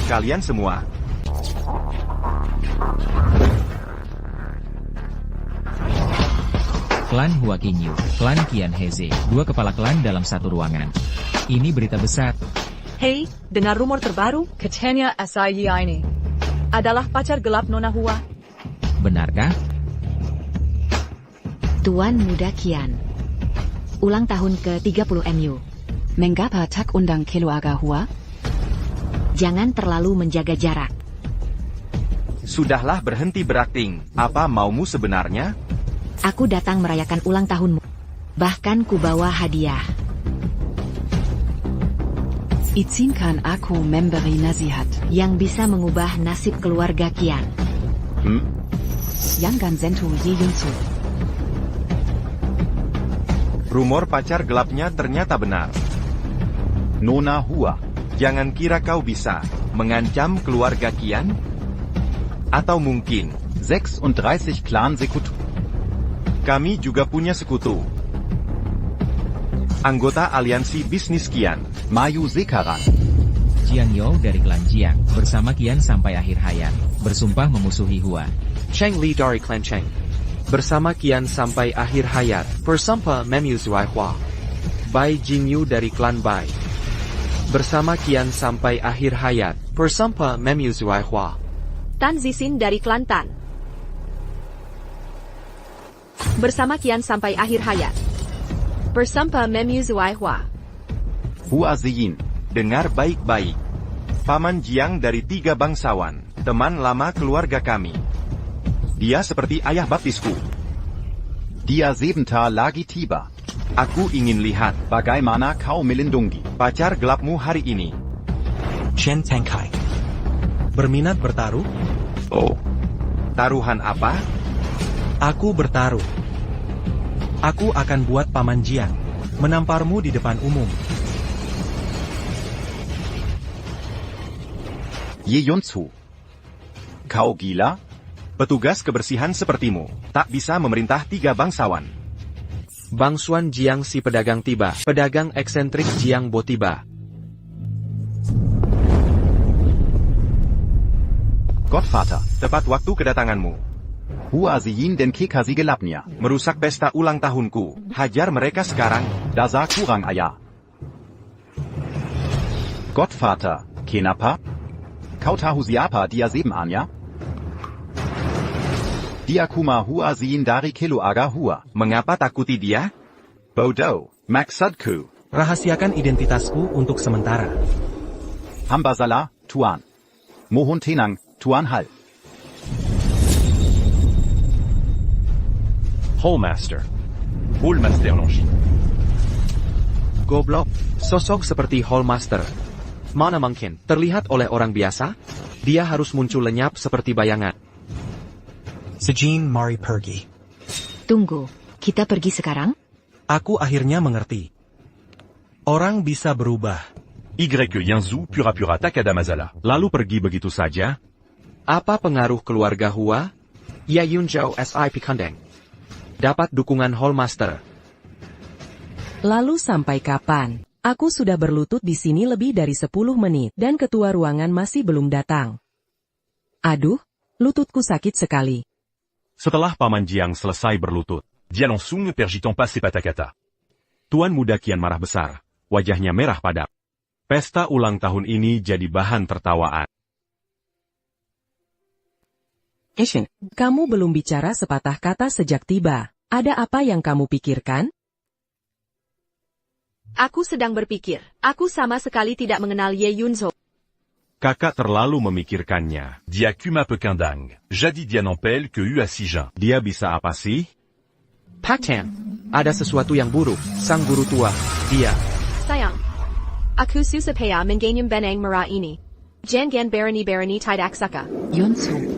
Kalian semua. Klan Hua Qingyu, klan Qian Heze, 2 kepala klan dalam satu ruangan. Ini berita besar. Hei, dengar rumor terbaru? Katanya Asai ini adalah pacar gelap Nona Hua. Benarkah? Tuan Muda Qian. Ulang tahun ke-30 MU. Mengapa tak undang keluarga Hua? Jangan terlalu menjaga jarak. Sudahlah berhenti berakting. Apa maumu sebenarnya? Aku datang merayakan ulang tahunmu. Bahkan ku bawa hadiah. Izinkan aku memberi nasihat. Yang bisa mengubah nasib keluarga Qian. Jangan sentuh Ye Yunzhou. Rumor pacar gelapnya ternyata benar. Nona Hua, jangan kira kau bisa mengancam keluarga Qian? Atau mungkin 36 Clan Sekutu. Kami juga punya sekutu. Anggota aliansi bisnis Qian, Mayu Zekaran. Jian Yao dari klan Jiang, bersama Qian sampai akhir hayat, bersumpah memusuhi Hua. Cheng Li dari klan Cheng. Bersama Qian sampai akhir hayat, bersumpah memusuhi Hua. Bai Jingyu dari klan Bai. Bersama Qian sampai akhir hayat, bersumpah memusuhi Hua. Tan Zixin dari klan Tan. Bersama Qian sampai akhir hayat. Bersampa Memu Zuaihua. Hua Ziyin, dengar baik-baik. Paman Jiang dari 3 bangsawan, teman lama keluarga kami. Dia seperti ayah baptisku. Dia sebentar lagi tiba. Aku ingin lihat Bagaimana kau melindungi pacar gelapmu hari ini. Chen Tengkai. Berminat bertaruh? Oh. Taruhan apa? Aku bertaruh. Aku akan buat Paman Jiang menamparmu di depan umum. Ye Yunsu? Kau gila? Petugas kebersihan sepertimu tak bisa memerintah 3 bangsawan. Bangsuan Jiang si pedagang tiba. Pedagang eksentrik Jiang Bo tiba. Gottvater, Tepat waktu kedatanganmu. Hua Ziyin den Kekasi gelapnya. Merusak pesta ulang tahunku. Hajar mereka sekarang. Dasar kurang ayah. Gottvater, kenapa? Kau tahu siapa dia sebenarnya? Dia kuma Hua Ziyin dari keluarga Hua. Mengapa takuti dia? Bodoh, maksudku. Rahasiakan identitasku untuk sementara. Hamba salah, Tuan. Mohon tenang, Tuan Hal. Hallmaster. Hallmaster Longin. Goblok, sosok seperti Hallmaster. Mana mungkin terlihat oleh orang biasa? Dia harus muncul lenyap seperti bayangan. Sejin Mari pergi. Tunggu, kita pergi sekarang? Aku akhirnya mengerti. Orang bisa berubah. Y Yanzu pura pura Takada Mazala. Lalu pergi begitu saja? Apa pengaruh keluarga Hua? Ya Yunzhou SIP Kandeng. Dapat dukungan Hallmaster. Lalu sampai kapan? Aku sudah berlutut di sini lebih dari 10 menit dan ketua ruangan masih belum datang. Aduh, lututku sakit sekali. Setelah Paman Jiang selesai berlutut, Dianonsung pergitant pas ses patakata. Tuan muda kian marah besar, wajahnya merah padam. Pesta ulang tahun ini jadi bahan tertawaan. Eshin, kamu belum bicara sepatah kata sejak tiba. Ada apa yang kamu pikirkan? Aku sedang berpikir. Aku sama sekali tidak mengenal Ye Yunzhou. Kakak terlalu memikirkannya. Dia Kuma Pekindang. Jadi dia n'empelle que eu à Sijin. Dia bisa apa sih? Pak Tan, ada sesuatu yang buruk. Sang guru tua, dia. Sayang. Aku susah menganyam benang merah ini. Jangan berani tidak suka. Yunsu.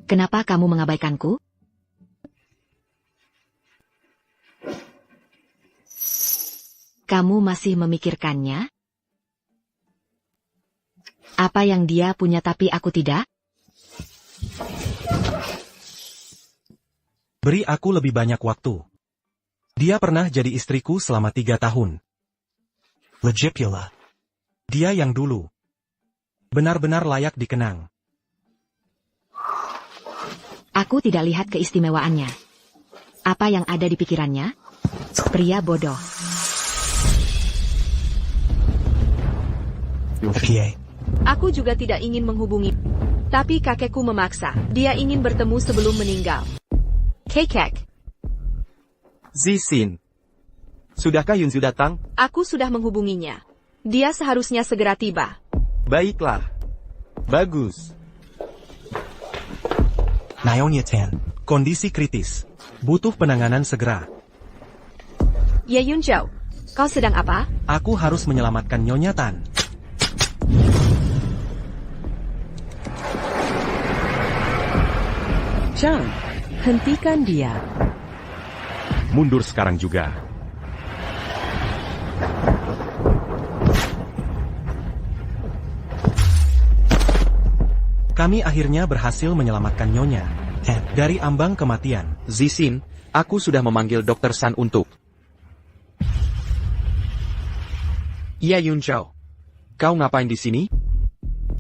Kenapa kamu mengabaikanku? Kamu masih memikirkannya? Apa yang dia punya tapi aku tidak? Beri aku lebih banyak waktu. Dia pernah jadi istriku selama 3 tahun. Legipula. Dia yang dulu. Benar-benar layak dikenang. Aku tidak lihat keistimewaannya. Apa yang ada di pikirannya? Pria bodoh. Oke. Aku juga tidak ingin menghubungi. Tapi kakekku memaksa. Dia ingin bertemu sebelum meninggal. Kakek. Zixin. Sudahkah Yunzu datang? Aku sudah menghubunginya. Dia seharusnya segera tiba. Baiklah. Bagus. Nyonya Tan. Kondisi kritis. Butuh penanganan segera. Ye Yunzhou, kau sedang apa? Aku harus menyelamatkan Nyonya Tan. Zhang, hentikan dia. Mundur sekarang juga. Kami akhirnya berhasil menyelamatkan Nyonya Tan dari ambang kematian. Zixin, aku sudah memanggil Dr. San untuk. Ya Yunzhou, kau ngapain di sini?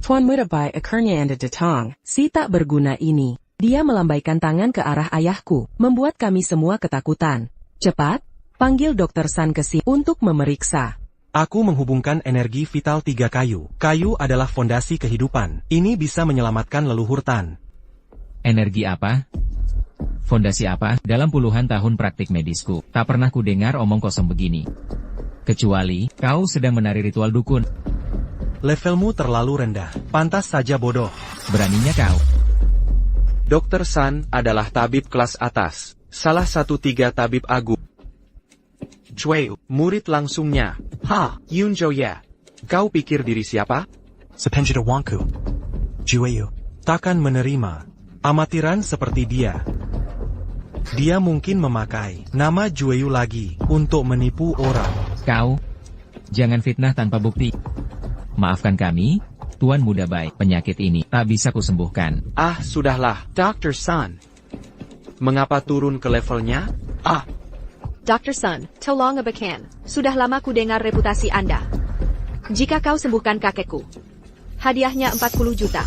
Tuan Muda Bai akhirnya anda datang. Si tak berguna ini. Dia melambaikan tangan ke arah ayahku, membuat kami semua ketakutan. Cepat, panggil Dr. San ke sini untuk memeriksa. Aku menghubungkan energi vital 3 kayu. Kayu adalah fondasi kehidupan. Ini bisa menyelamatkan leluhur Tan. Energi apa? Fondasi apa? Dalam puluhan tahun praktik medisku, tak pernah ku dengar omong kosong begini. Kecuali, kau sedang menari ritual dukun. Levelmu terlalu rendah. Pantas saja bodoh. Beraninya kau. Dr. San adalah tabib kelas atas. Salah satu 3 tabib agung. Cui, murid langsungnya. Yunzhou ya. Kau pikir diri siapa? Sepenjita Wangku. Jueyu. Takkan menerima amatiran seperti dia. Dia mungkin memakai nama Jueyu lagi untuk menipu orang. Kau, jangan fitnah tanpa bukti. Maafkan kami, Tuan muda baik. Penyakit ini tak bisa kusembuhkan. Sudahlah, Dr. San. Mengapa turun ke levelnya? Dr. Sun, tolong abakan. Sudah lama ku dengar reputasi Anda. Jika kau sembuhkan kakekku, hadiahnya 40 juta.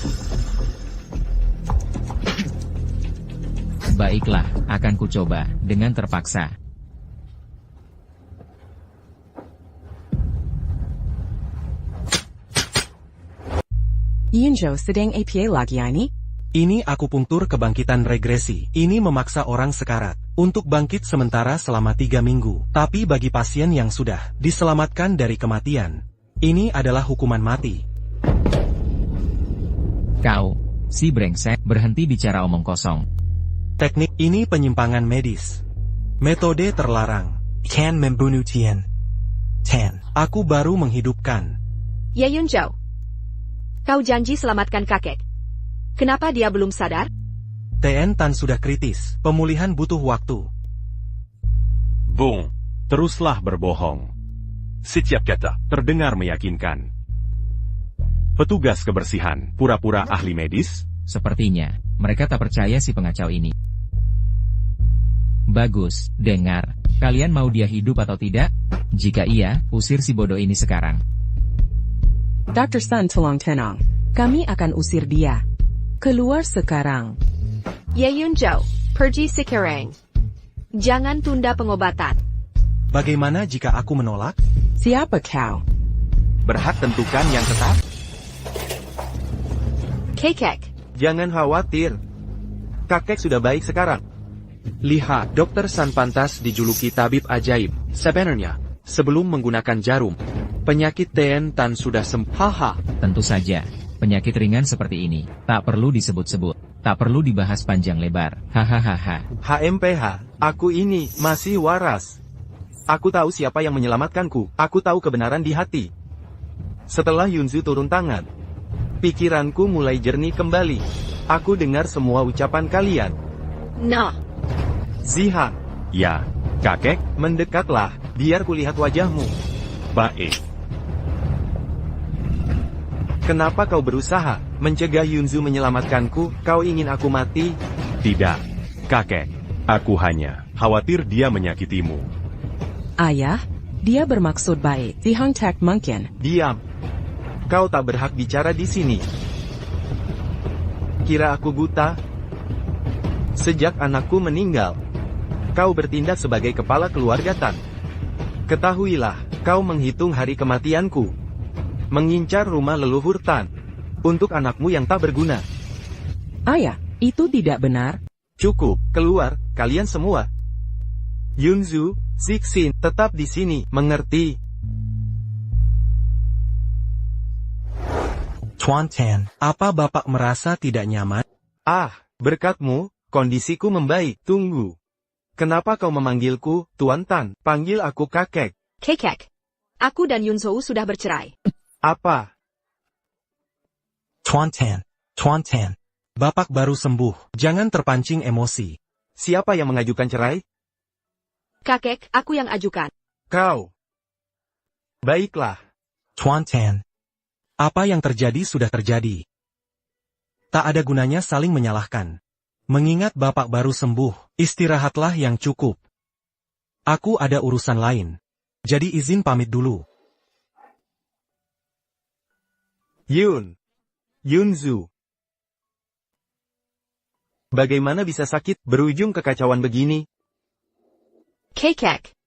Baiklah, akan ku coba, dengan terpaksa. Yunzhou sedang apa lagi ini? Ini akupunktur kebangkitan regresi. Ini memaksa orang sekarat untuk bangkit sementara selama 3 minggu. Tapi bagi pasien yang sudah diselamatkan dari kematian, ini adalah hukuman mati. Kau, si brengsek, berhenti bicara omong kosong. Teknik ini penyimpangan medis. Metode terlarang. Can membunuh Tian. Aku baru menghidupkan. Ya Yunzhou, kau janji selamatkan kakek. Kenapa dia belum sadar? Tian Tan sudah kritis. Pemulihan butuh waktu. Bung, teruslah berbohong. Setiap kata. Terdengar meyakinkan. Petugas kebersihan, pura-pura ahli medis? Sepertinya, mereka tak percaya si pengacau ini. Bagus, dengar. Kalian mau dia hidup atau tidak? Jika iya, usir si bodoh ini sekarang. Dr. Sun tolong tenang. Kami akan usir dia. Keluar sekarang. Ya Yunzhou, pergi sekarang. Jangan tunda pengobatan. Bagaimana jika aku menolak? Siapa kau? Berhak tentukan yang tetap? Kakek. Jangan khawatir. Kakek sudah baik sekarang. Lihat, Dr. San pantas dijuluki tabib ajaib. Sebenarnya, sebelum menggunakan jarum, penyakit Tian Tan sudah sembuh. Tentu saja, penyakit ringan seperti ini, tak perlu disebut-sebut, tak perlu dibahas panjang lebar. Hahaha. HMPH, aku ini masih waras. Aku tahu siapa yang menyelamatkanku. Aku tahu kebenaran di hati. Setelah Yunzhou turun tangan, pikiranku mulai jernih kembali. Aku dengar semua ucapan kalian. Nah. Zihan. Ya, kakek. Mendekatlah, biar kulihat wajahmu. Baik. Kenapa kau berusaha mencegah Yunzhou menyelamatkanku? Kau ingin aku mati? Tidak, kakek. Aku hanya khawatir dia menyakitimu. Ayah, dia bermaksud baik. Zihang tak mungkin. Diam. Kau tak berhak bicara di sini. Kira aku buta? Sejak anakku meninggal, kau bertindak sebagai kepala keluarga Tan. Ketahuilah, kau menghitung hari kematianku. Mengincar rumah leluhur Tan. Untuk anakmu yang tak berguna. Ayah, itu tidak benar. Cukup, keluar, kalian semua. Yunzhou, Zixin, tetap di sini, mengerti? Tuan Tan, apa Bapak merasa tidak nyaman? Berkatmu, kondisiku membaik. Tunggu. Kenapa kau memanggilku, Tuan Tan? Panggil aku kakek. Kakek. Aku dan Yunzhou sudah bercerai. Apa? Tuan Tan. Bapak baru sembuh. Jangan terpancing emosi. Siapa yang mengajukan cerai? Kakek, aku yang ajukan. Kau. Baiklah. Tuan Tan. Apa yang terjadi sudah terjadi. Tak ada gunanya saling menyalahkan. Mengingat Bapak baru sembuh, istirahatlah yang cukup. Aku ada urusan lain. Jadi izin pamit dulu. Yunzhou. Bagaimana bisa sakit berujung kekacauan begini? Kakek.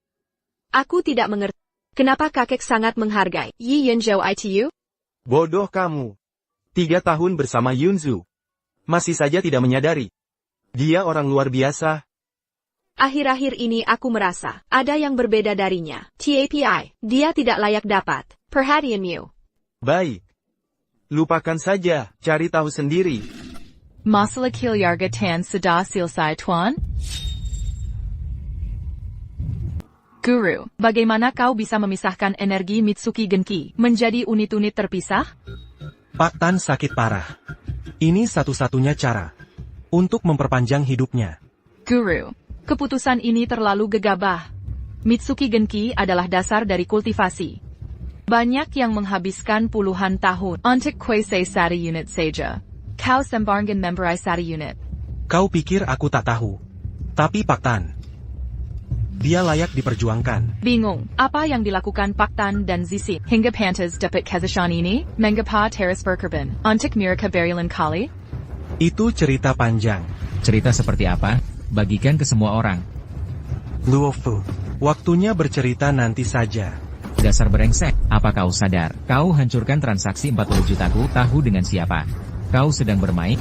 Aku tidak mengerti. Kenapa kakek sangat menghargai Yunzhou itu? Bodoh kamu. 3 tahun bersama Yunzhou. Masih saja tidak menyadari. Dia orang luar biasa. Akhir-akhir ini aku merasa ada yang berbeda darinya. TAPI, dia tidak layak dapat perhatianmu. Baik. Lupakan saja, cari tahu sendiri. Masalah keluarga Tan sudah selesai, Tuan? Guru, bagaimana kau bisa memisahkan energi Mitsuki Genki menjadi unit-unit terpisah? Pak Tan sakit parah. Ini satu-satunya cara untuk memperpanjang hidupnya. Guru, keputusan ini terlalu gegabah. Mitsuki Genki adalah dasar dari kultivasi. Banyak yang menghabiskan puluhan tahun untuk kuasai satu unit saja. Kau sembarangan memberai satu unit. Kau pikir aku tak tahu? Tapi Pak Tan, dia layak diperjuangkan. Bingung, apa yang dilakukan Pak Tan dan Zisin hingga pantas dapat keseshan ini? Mengapa terus berkorban untuk mereka berulang kali? Itu cerita panjang. Cerita seperti apa? Bagikan ke semua orang. Luofu, waktunya bercerita nanti saja. Dasar brengsek, apa kau sadar? Kau hancurkan transaksi 40 jutaku, tahu dengan siapa? Kau sedang bermain?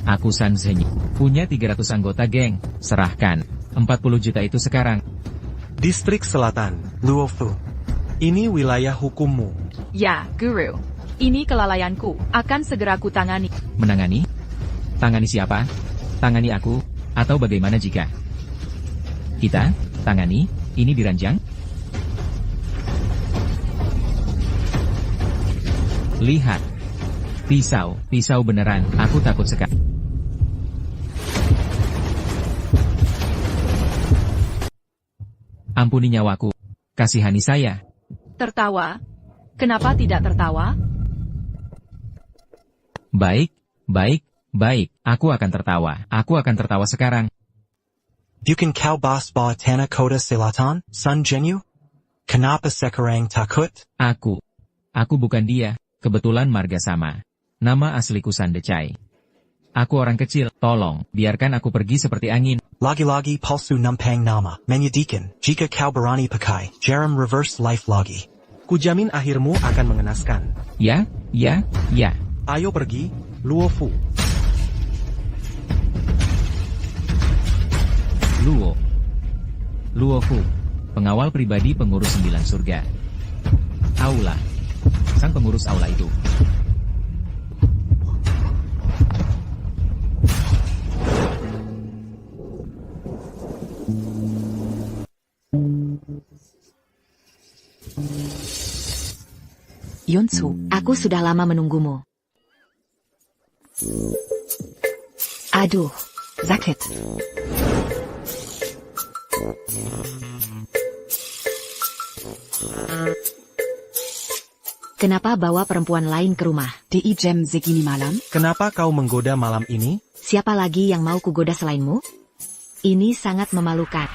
Aku San Zhenyi, punya 300 anggota geng, serahkan 40 juta itu sekarang. Distrik Selatan, Luofu. Ini wilayah hukummu. Ya, Guru. Ini kelalaianku, akan segera kutangani. Menangani? Tangani siapa? Tangani aku? Atau bagaimana jika kita tangani ini diranjang? Lihat. Pisau beneran, aku takut sekali. Ampuni nyawaku. Kasihani saya. Tertawa? Kenapa tidak tertawa? Baik. Aku akan tertawa. Aku akan tertawa sekarang. Bukan kau bos bawah tanah kota selatan, Sun Zhenyu? Kenapa sekarang takut? Aku bukan dia. Kebetulan marga sama. Nama asliku Sandecai. Aku orang kecil, tolong, biarkan aku pergi seperti angin. Lagi-lagi palsu nampang nama, menyedihkan, jika kau berani pakai, jarum reverse life lagi. Kujamin akhirmu akan mengenaskan. Ya. Ayo pergi, Luofu. Luofu, pengawal pribadi pengurus 9 surga. Aula. Sang pengurus aula itu. Yunsu, aku sudah lama menunggumu. Aduh, sakit. Kenapa bawa perempuan lain ke rumah? Di jam segini malam? Kenapa kau menggoda malam ini? Siapa lagi yang mau kugoda selainmu? Ini sangat memalukan.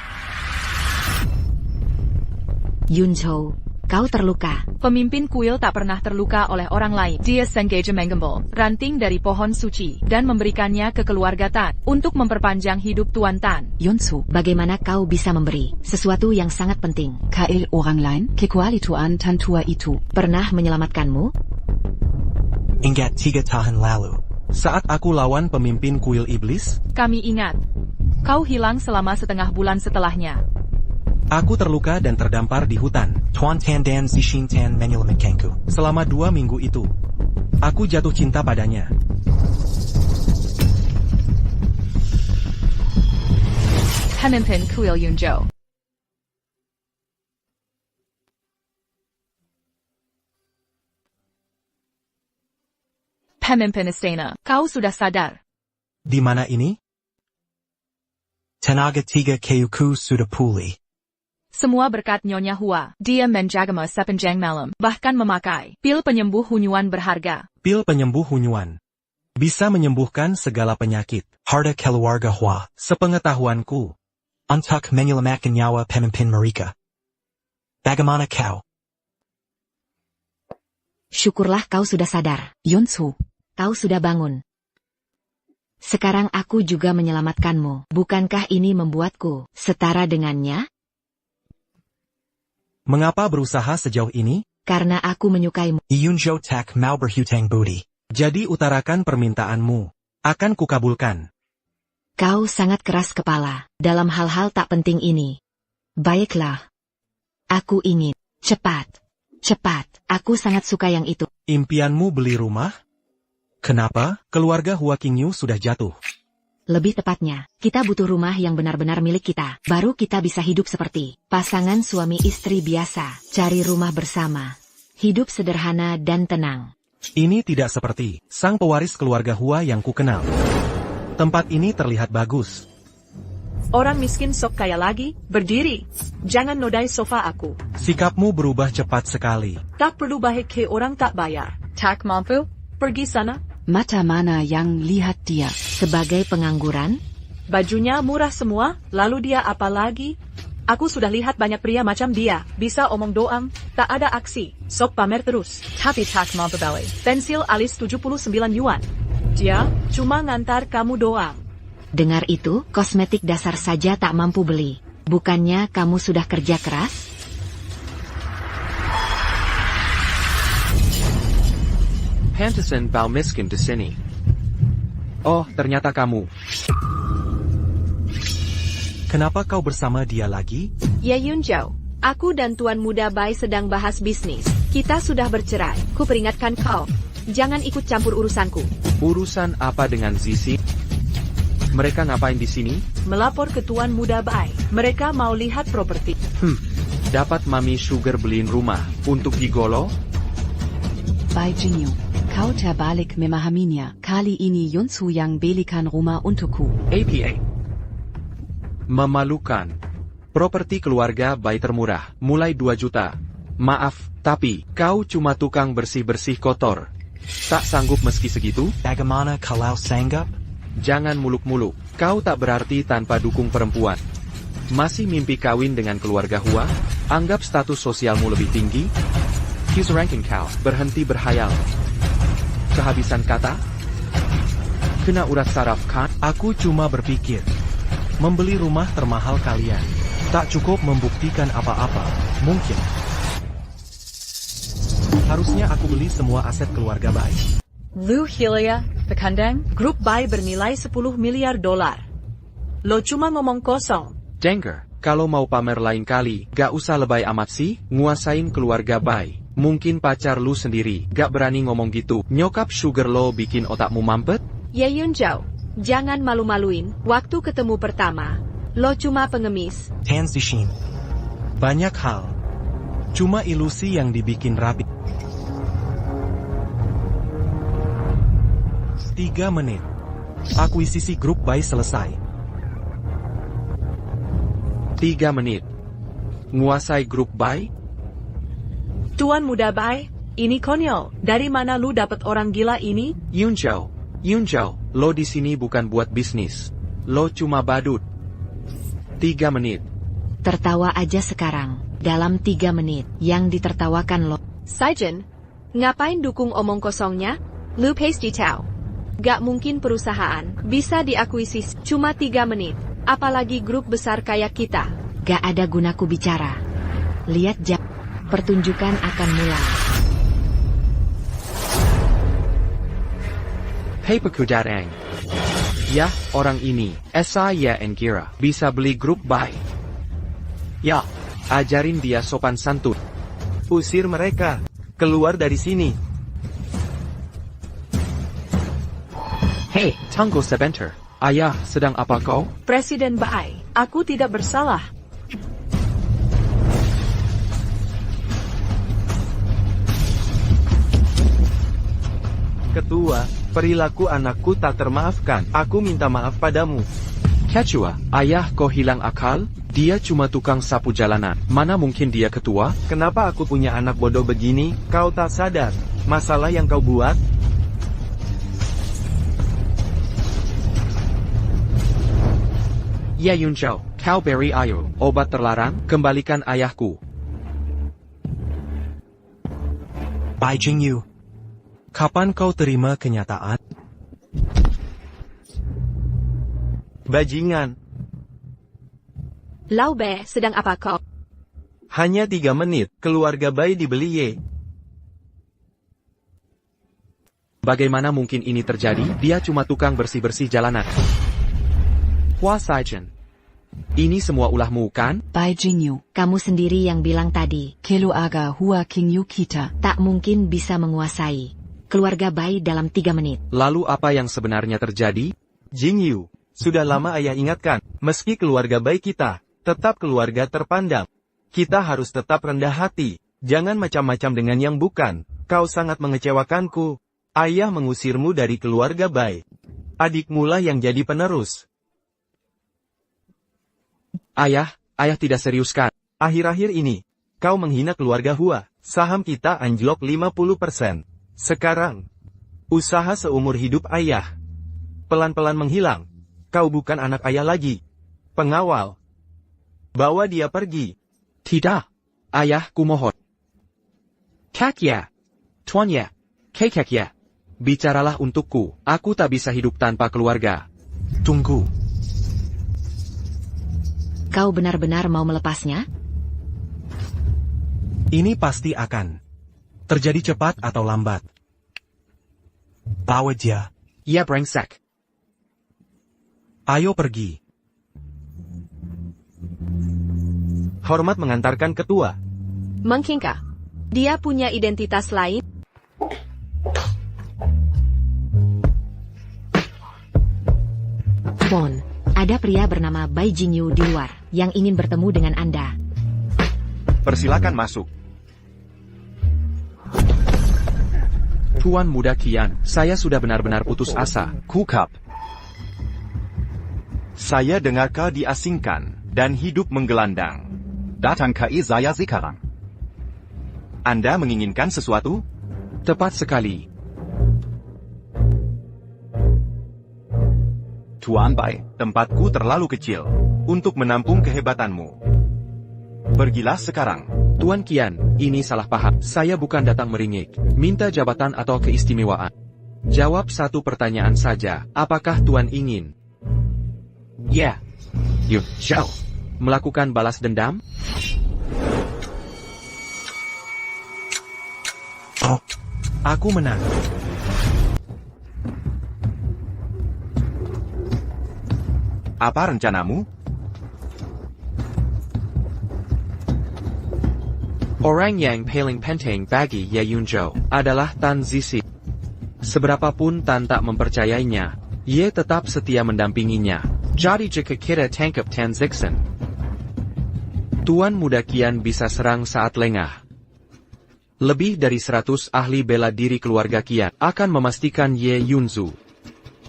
Yunjo, kau terluka. Pemimpin kuil tak pernah terluka oleh orang lain. Dia sengaja menggembel ranting dari pohon suci dan memberikannya ke keluarga Tan untuk memperpanjang hidup Tuan Tan. Yunsu, bagaimana kau bisa memberi sesuatu yang sangat penting? KL orang lain, kecuali Tuan Tan tua itu. Pernah menyelamatkanmu? Ingat 3 tahun lalu. Saat aku lawan pemimpin kuil iblis? Kami ingat. Kau hilang selama setengah bulan setelahnya. Aku terluka dan terdampar di hutan. Tuan Tan dan Zishin Tan menyelamatkanku. Selama 2 minggu itu, aku jatuh cinta padanya. Pemimpin kuil Yunjo. Pemimpin istana, kau sudah sadar. Di mana ini? Tenaga 3 Kayuku sudah pulih. Semua berkat Nyonya Hua. Dia menjagamu sepanjang malam, bahkan memakai pil penyembuh hunyuan berharga. Pil penyembuh hunyuan bisa menyembuhkan segala penyakit. Harta keluarga Hua. Sepengetahuanku, untuk menyelamatkan nyawa pemimpin mereka. Bagaimana kau? Syukurlah kau sudah sadar. Yunsu, kau sudah bangun. Sekarang aku juga menyelamatkanmu. Bukankah ini membuatku setara dengannya? Mengapa berusaha sejauh ini? Karena aku menyukaimu. Yunjo tak mau berhutang budi. Jadi utarakan permintaanmu. Akan kukabulkan. Kau sangat keras kepala dalam hal-hal tak penting ini. Baiklah. Aku ingin. Cepat. Cepat. Aku sangat suka yang itu. Impianmu beli rumah? Kenapa? Keluarga Hua Qingyu sudah jatuh. Lebih tepatnya, kita butuh rumah yang benar-benar milik kita. Baru kita bisa hidup seperti pasangan suami istri biasa. Cari rumah bersama. Hidup sederhana dan tenang. Ini tidak seperti sang pewaris keluarga Hua yang kukenal. Tempat ini terlihat bagus. Orang miskin sok kaya lagi, berdiri. Jangan nodai sofa aku. Sikapmu berubah cepat sekali. Tak perlu baik ke orang tak bayar. Tak mampu? Pergi sana. Mata mana yang lihat dia? Sebagai pengangguran? Bajunya murah semua, lalu dia apa lagi? Aku sudah lihat banyak pria macam dia. Bisa omong doang, tak ada aksi. Sok pamer terus. Tapi tak mampu beli. Pensil alis 79 yuan. Dia cuma ngantar kamu doang. Dengar itu, kosmetik dasar saja tak mampu beli. Bukannya kamu sudah kerja keras? Pantesan bau miskin di sini. Oh, ternyata kamu. Kenapa kau bersama dia lagi? Ya Yunzhou, aku dan Tuan Muda Bai sedang bahas bisnis. Kita sudah bercerai. Ku peringatkan kau. Jangan ikut campur urusanku. Urusan apa dengan Zizi? Mereka ngapain di sini? Melapor ke Tuan Muda Bai. Mereka mau lihat properti. Dapat Mami Sugar beliin rumah untuk Gigolo? Bai Jingyu, kau terbalik memahaminya. Kali ini Yunsu yang belikan rumah untukku. APA. Memalukan. Properti keluarga Bai termurah, mulai 2 juta. Maaf, tapi kau cuma tukang bersih-bersih kotor. Tak sanggup meski segitu? Bagaimana kalau sanggap? Jangan muluk-muluk. Kau tak berarti tanpa dukung perempuan. Masih mimpi kawin dengan keluarga Hua? Anggap status sosialmu lebih tinggi? Here's ranking kau. Berhenti berhayal. Kehabisan kata? Kena urat saraf kan? Aku cuma berpikir. Membeli rumah termahal kalian. Tak cukup membuktikan apa-apa. Mungkin. Harusnya aku beli semua aset keluarga Bai. Lu Hilia, Pekandang? Grup Bai bernilai 10 miliar dolar. Lo cuma ngomong kosong. Denger, kalau mau pamer lain kali, gak usah lebay amat sih, nguasain keluarga Bai. Mungkin pacar lu sendiri, gak berani ngomong gitu. Nyokap Sugar lo bikin otakmu mampet? Ya Yunzhou, jangan malu-maluin. Waktu ketemu pertama, lo cuma pengemis. Tan Zishin. Banyak hal. Cuma ilusi yang dibikin rapi. 3 menit. Akuisisi grup Bai selesai. 3 menit. Nguasai grup Bai? Tuan Muda Bai, ini konyol. Dari mana lu dapat orang gila ini? Yunzhou, lo di sini bukan buat bisnis. Lo cuma badut. 3 menit. Tertawa aja sekarang. Dalam 3 menit, yang ditertawakan lo. Saijen, ngapain dukung omong kosongnya? Lu pasti tahu. Gak mungkin perusahaan bisa diakuisisi cuma 3 menit. Apalagi grup besar kayak kita. Gak ada gunaku bicara. Lihat jam. Pertunjukan akan mulai. Hei Pekudarang. Ya, orang ini, Saya Engira, bisa beli grup Bai. Ya, ajarin dia sopan santun. Usir mereka. Keluar dari sini. Hei, tunggu sebentar. Ayah, sedang apa kau? Presiden Bai, aku tidak bersalah. Ketua, perilaku anakku tak termaafkan. Aku minta maaf padamu. Kecua, ayah kau hilang akal? Dia cuma tukang sapu jalanan. Mana mungkin dia ketua? Kenapa aku punya anak bodoh begini? Kau tak sadar masalah yang kau buat? Ya Yunzhou, kau beri ayo. Obat terlarang, kembalikan ayahku. Bai Jingyu. Kapan kau terima kenyataan? Bajingan. Lau Be, sedang apa kau? Hanya 3 menit, keluarga Bai dibeli ye. Bagaimana mungkin ini terjadi? Dia cuma tukang bersih-bersih jalanan. Hua Saichen. Ini semua ulahmu kan? Bai Jingyu, Kamu sendiri yang bilang tadi, keluarga Hua Qingyu kita. tak mungkin bisa menguasai keluarga Bai dalam 3 menit. Lalu apa yang sebenarnya terjadi? Jingyu, sudah lama ayah ingatkan, meski keluarga baik kita, tetap keluarga terpandang. Kita harus tetap rendah hati, jangan macam-macam dengan yang bukan. Kau sangat mengecewakanku. Ayah mengusirmu dari keluarga baik. Adikmulah yang jadi penerus. Ayah tidak serius kan? Akhir-akhir ini, kau menghina keluarga Hua. Saham kita anjlok 50%. Sekarang, usaha seumur hidup ayah pelan-pelan menghilang. Kau bukan anak ayah lagi. Pengawal. Bawa dia pergi. Tidak. Ayah, kumohon. Kakya. Tuannya. Kakya. Bicaralah untukku. Aku tak bisa hidup tanpa keluarga. Tunggu. Kau benar-benar mau melepasnya? Ini pasti akan terjadi cepat atau lambat. Bawa dia. Ya brengsek. Ayo pergi. Hormat mengantarkan ketua. Mengkingkah? Dia punya identitas lain? Bon, ada pria bernama Bai Jingyu di luar yang ingin bertemu dengan Anda. Persilakan masuk. Tuan Muda Qian, saya sudah benar-benar putus asa. Kukap. Saya dengar kau diasingkan dan hidup menggelandang. Datang ke saya sekarang. Anda menginginkan sesuatu? Tepat sekali. Tuan Bai, tempatku terlalu kecil untuk menampung kehebatanmu. Pergilah sekarang. Tuan Qian, ini salah paham. Saya bukan datang meringik, minta jabatan atau keistimewaan. Jawab satu pertanyaan saja, apakah Tuan ingin? Ya. Yuk, jauh. Melakukan balas dendam? Oh, aku menang. Apa rencanamu? Orang yang paling penting bagi Ye Yunzhou adalah Tan Zixi. Seberapapun Tan tak mempercayainya, Ye tetap setia mendampinginya. Jadi jika kita tangkap Tan Zixi, Tuan Muda Qian bisa serang saat lengah. Lebih dari 100 ahli bela diri keluarga Qian akan memastikan Ye Yunzhou.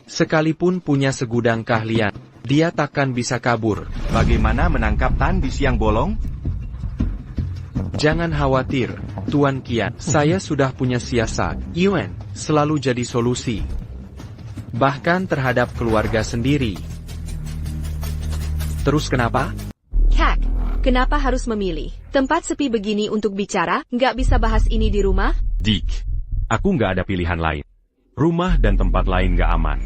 Sekalipun punya segudang keahlian, dia takkan bisa kabur. Bagaimana menangkap Tan di siang bolong? Jangan khawatir, Tuan Qian. Saya sudah punya siasat. Yuan selalu jadi solusi. Bahkan terhadap keluarga sendiri. Terus kenapa? Kak, kenapa harus memilih tempat sepi begini untuk bicara? Nggak bisa bahas ini di rumah? Dick, aku nggak ada pilihan lain. Rumah dan tempat lain nggak aman.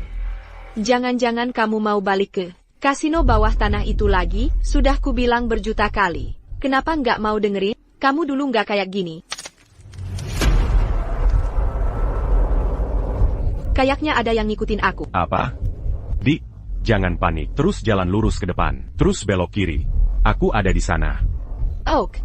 Jangan-jangan kamu mau balik ke kasino bawah tanah itu lagi? Sudah kubilang berjuta kali. Kenapa nggak mau dengerin? Kamu dulu nggak kayak gini. Kayaknya ada yang ngikutin aku. Apa? Dick, jangan panik. Terus jalan lurus ke depan. Terus belok kiri. Aku ada di sana. Oak.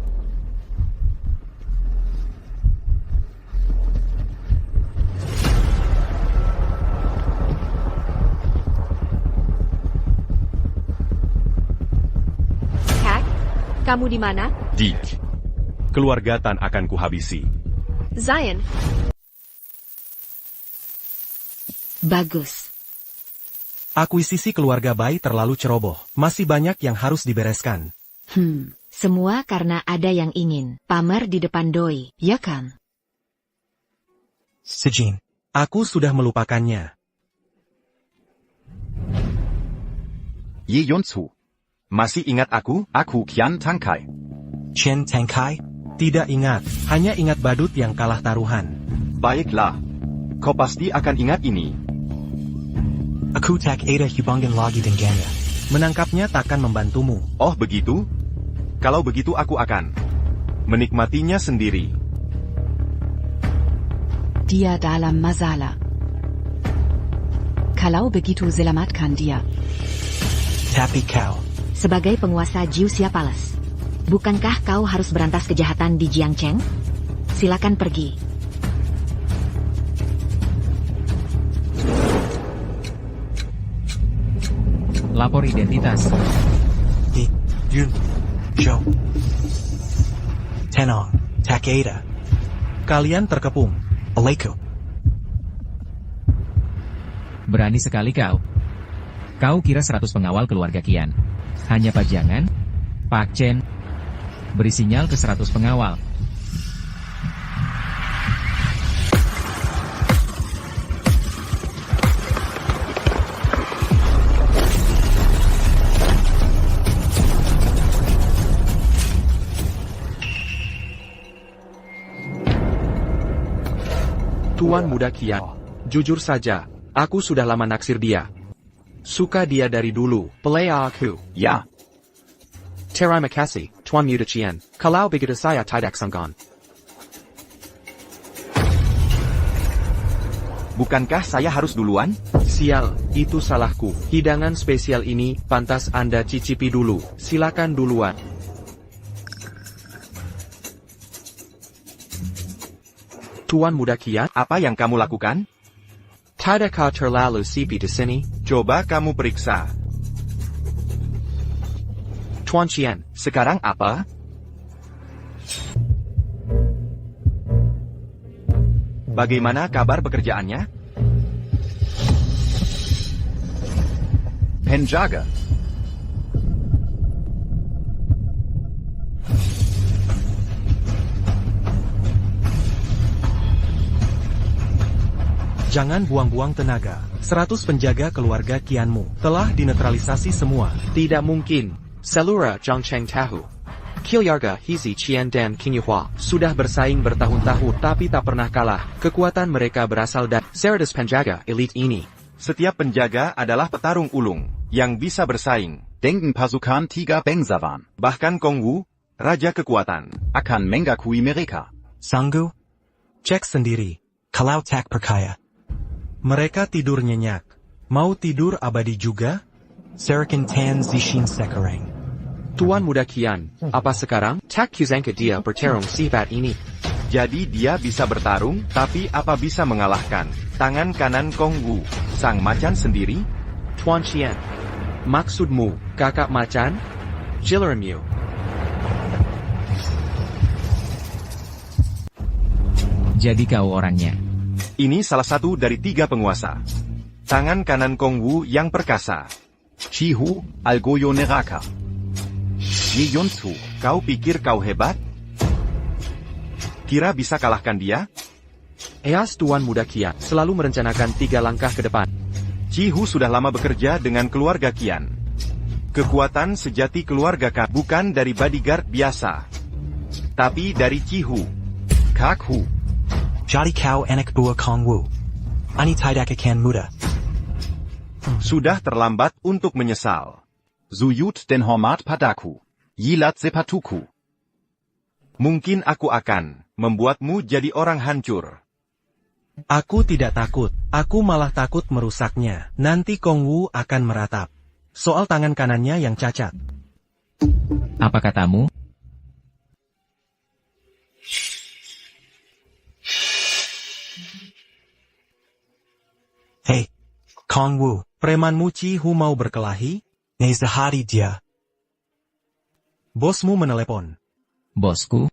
Kak, kamu di mana? Dick, keluarga Tan akan kuhabisi. Zion. Bagus. Akuisisi keluarga Bai terlalu ceroboh. Masih banyak yang harus dibereskan. Semua karena ada yang ingin pamer di depan Doi, ya kan? Sejin, aku sudah melupakannya. Ye Yunzhou, masih ingat aku? Aku Qian Tangkai. Chen Tangkai? Tidak ingat, hanya ingat badut yang kalah taruhan. Baiklah, kau pasti akan ingat ini. Aku tak ada hubungan lagi dengannya. Menangkapnya takkan membantumu. Oh begitu? Kalau begitu aku akan menikmatinya sendiri. Dia dalam masalah. Kalau begitu selamatkan dia. Tapi kau. Sebagai penguasa Jiuxia Palace, bukankah kau harus berantas kejahatan di Jiangcheng? Silakan pergi. Lapor identitas. Yun. Zhou. Tenong. Takeda. Kalian terkepung. Aleko. Berani sekali kau. Kau kira 100 pengawal keluarga Qian hanya pajangan? Pak Chen, beri sinyal ke 100 pengawal. Tuan Muda Qian, jujur saja, aku sudah lama naksir dia. Suka dia dari dulu, pelea aku. Ya. Terima kasih, Tuan Muda Qian, kalau begitu saya tidak sangkan. Bukankah saya harus duluan? Sial, itu salahku. Hidangan spesial ini, pantas Anda cicipi dulu. Silakan duluan. Tuan Muda Qian, apa yang kamu lakukan? Tidakkah terlalu sepi di sini? Coba kamu periksa. Tuan Qian, sekarang apa? Bagaimana kabar pekerjaannya? Penjaga. Jangan buang-buang tenaga. 100 penjaga keluarga Qianmu telah dinetralisasi semua. Tidak mungkin. Selura Zhangcheng tahu. Keluarga Hizi Qian dan Qingyuhua sudah bersaing bertahun-tahun tapi tak pernah kalah. Kekuatan mereka berasal dari 100 penjaga elit ini. Setiap penjaga adalah petarung ulung yang bisa bersaing. Denken pasukan tiga bangsawan. Bahkan Kong Wu, raja kekuatan, akan mengakui mereka. Sanggu? Cek sendiri. Kalau tak percaya. Mereka tidur nyenyak. Mau tidur abadi juga? Serakin Tan Zishin Sekarang. Tuan Muda Qian, apa sekarang? Tak kusangka dia bertarung sifat ini. Jadi dia bisa bertarung, tapi apa bisa mengalahkan tangan kanan Kong Wu, sang macan sendiri? Tuan Qian, maksudmu, kakak macan? Jilermu. Jadi kau orangnya. Ini salah satu dari 3 penguasa. Tangan kanan Kong Wu yang perkasa. Chihu, Algoyo Neraka. Yi Yunsu, kau pikir kau hebat? Kira bisa kalahkan dia? Eas Tuan Muda Qian selalu merencanakan 3 langkah ke depan. Chihu sudah lama bekerja dengan keluarga Qian. Kekuatan sejati keluarga Ka bukan dari bodyguard biasa, tapi dari Chihu. Kakhu. Jadi kau anak buah Kong Wu. Ani tidak akan mudah. Sudah terlambat untuk menyesal. Zuyut den hormat padaku. Yilat sepatuku. Mungkin aku akan membuatmu jadi orang hancur. Aku tidak takut. Aku malah takut merusaknya. Nanti Kong Wu akan meratap. Soal tangan kanannya yang cacat. Apa katamu? Hei, Kong Wu. Premanmu Chihu mau berkelahi? Nezahari dia. Bosmu menelepon. Bosku?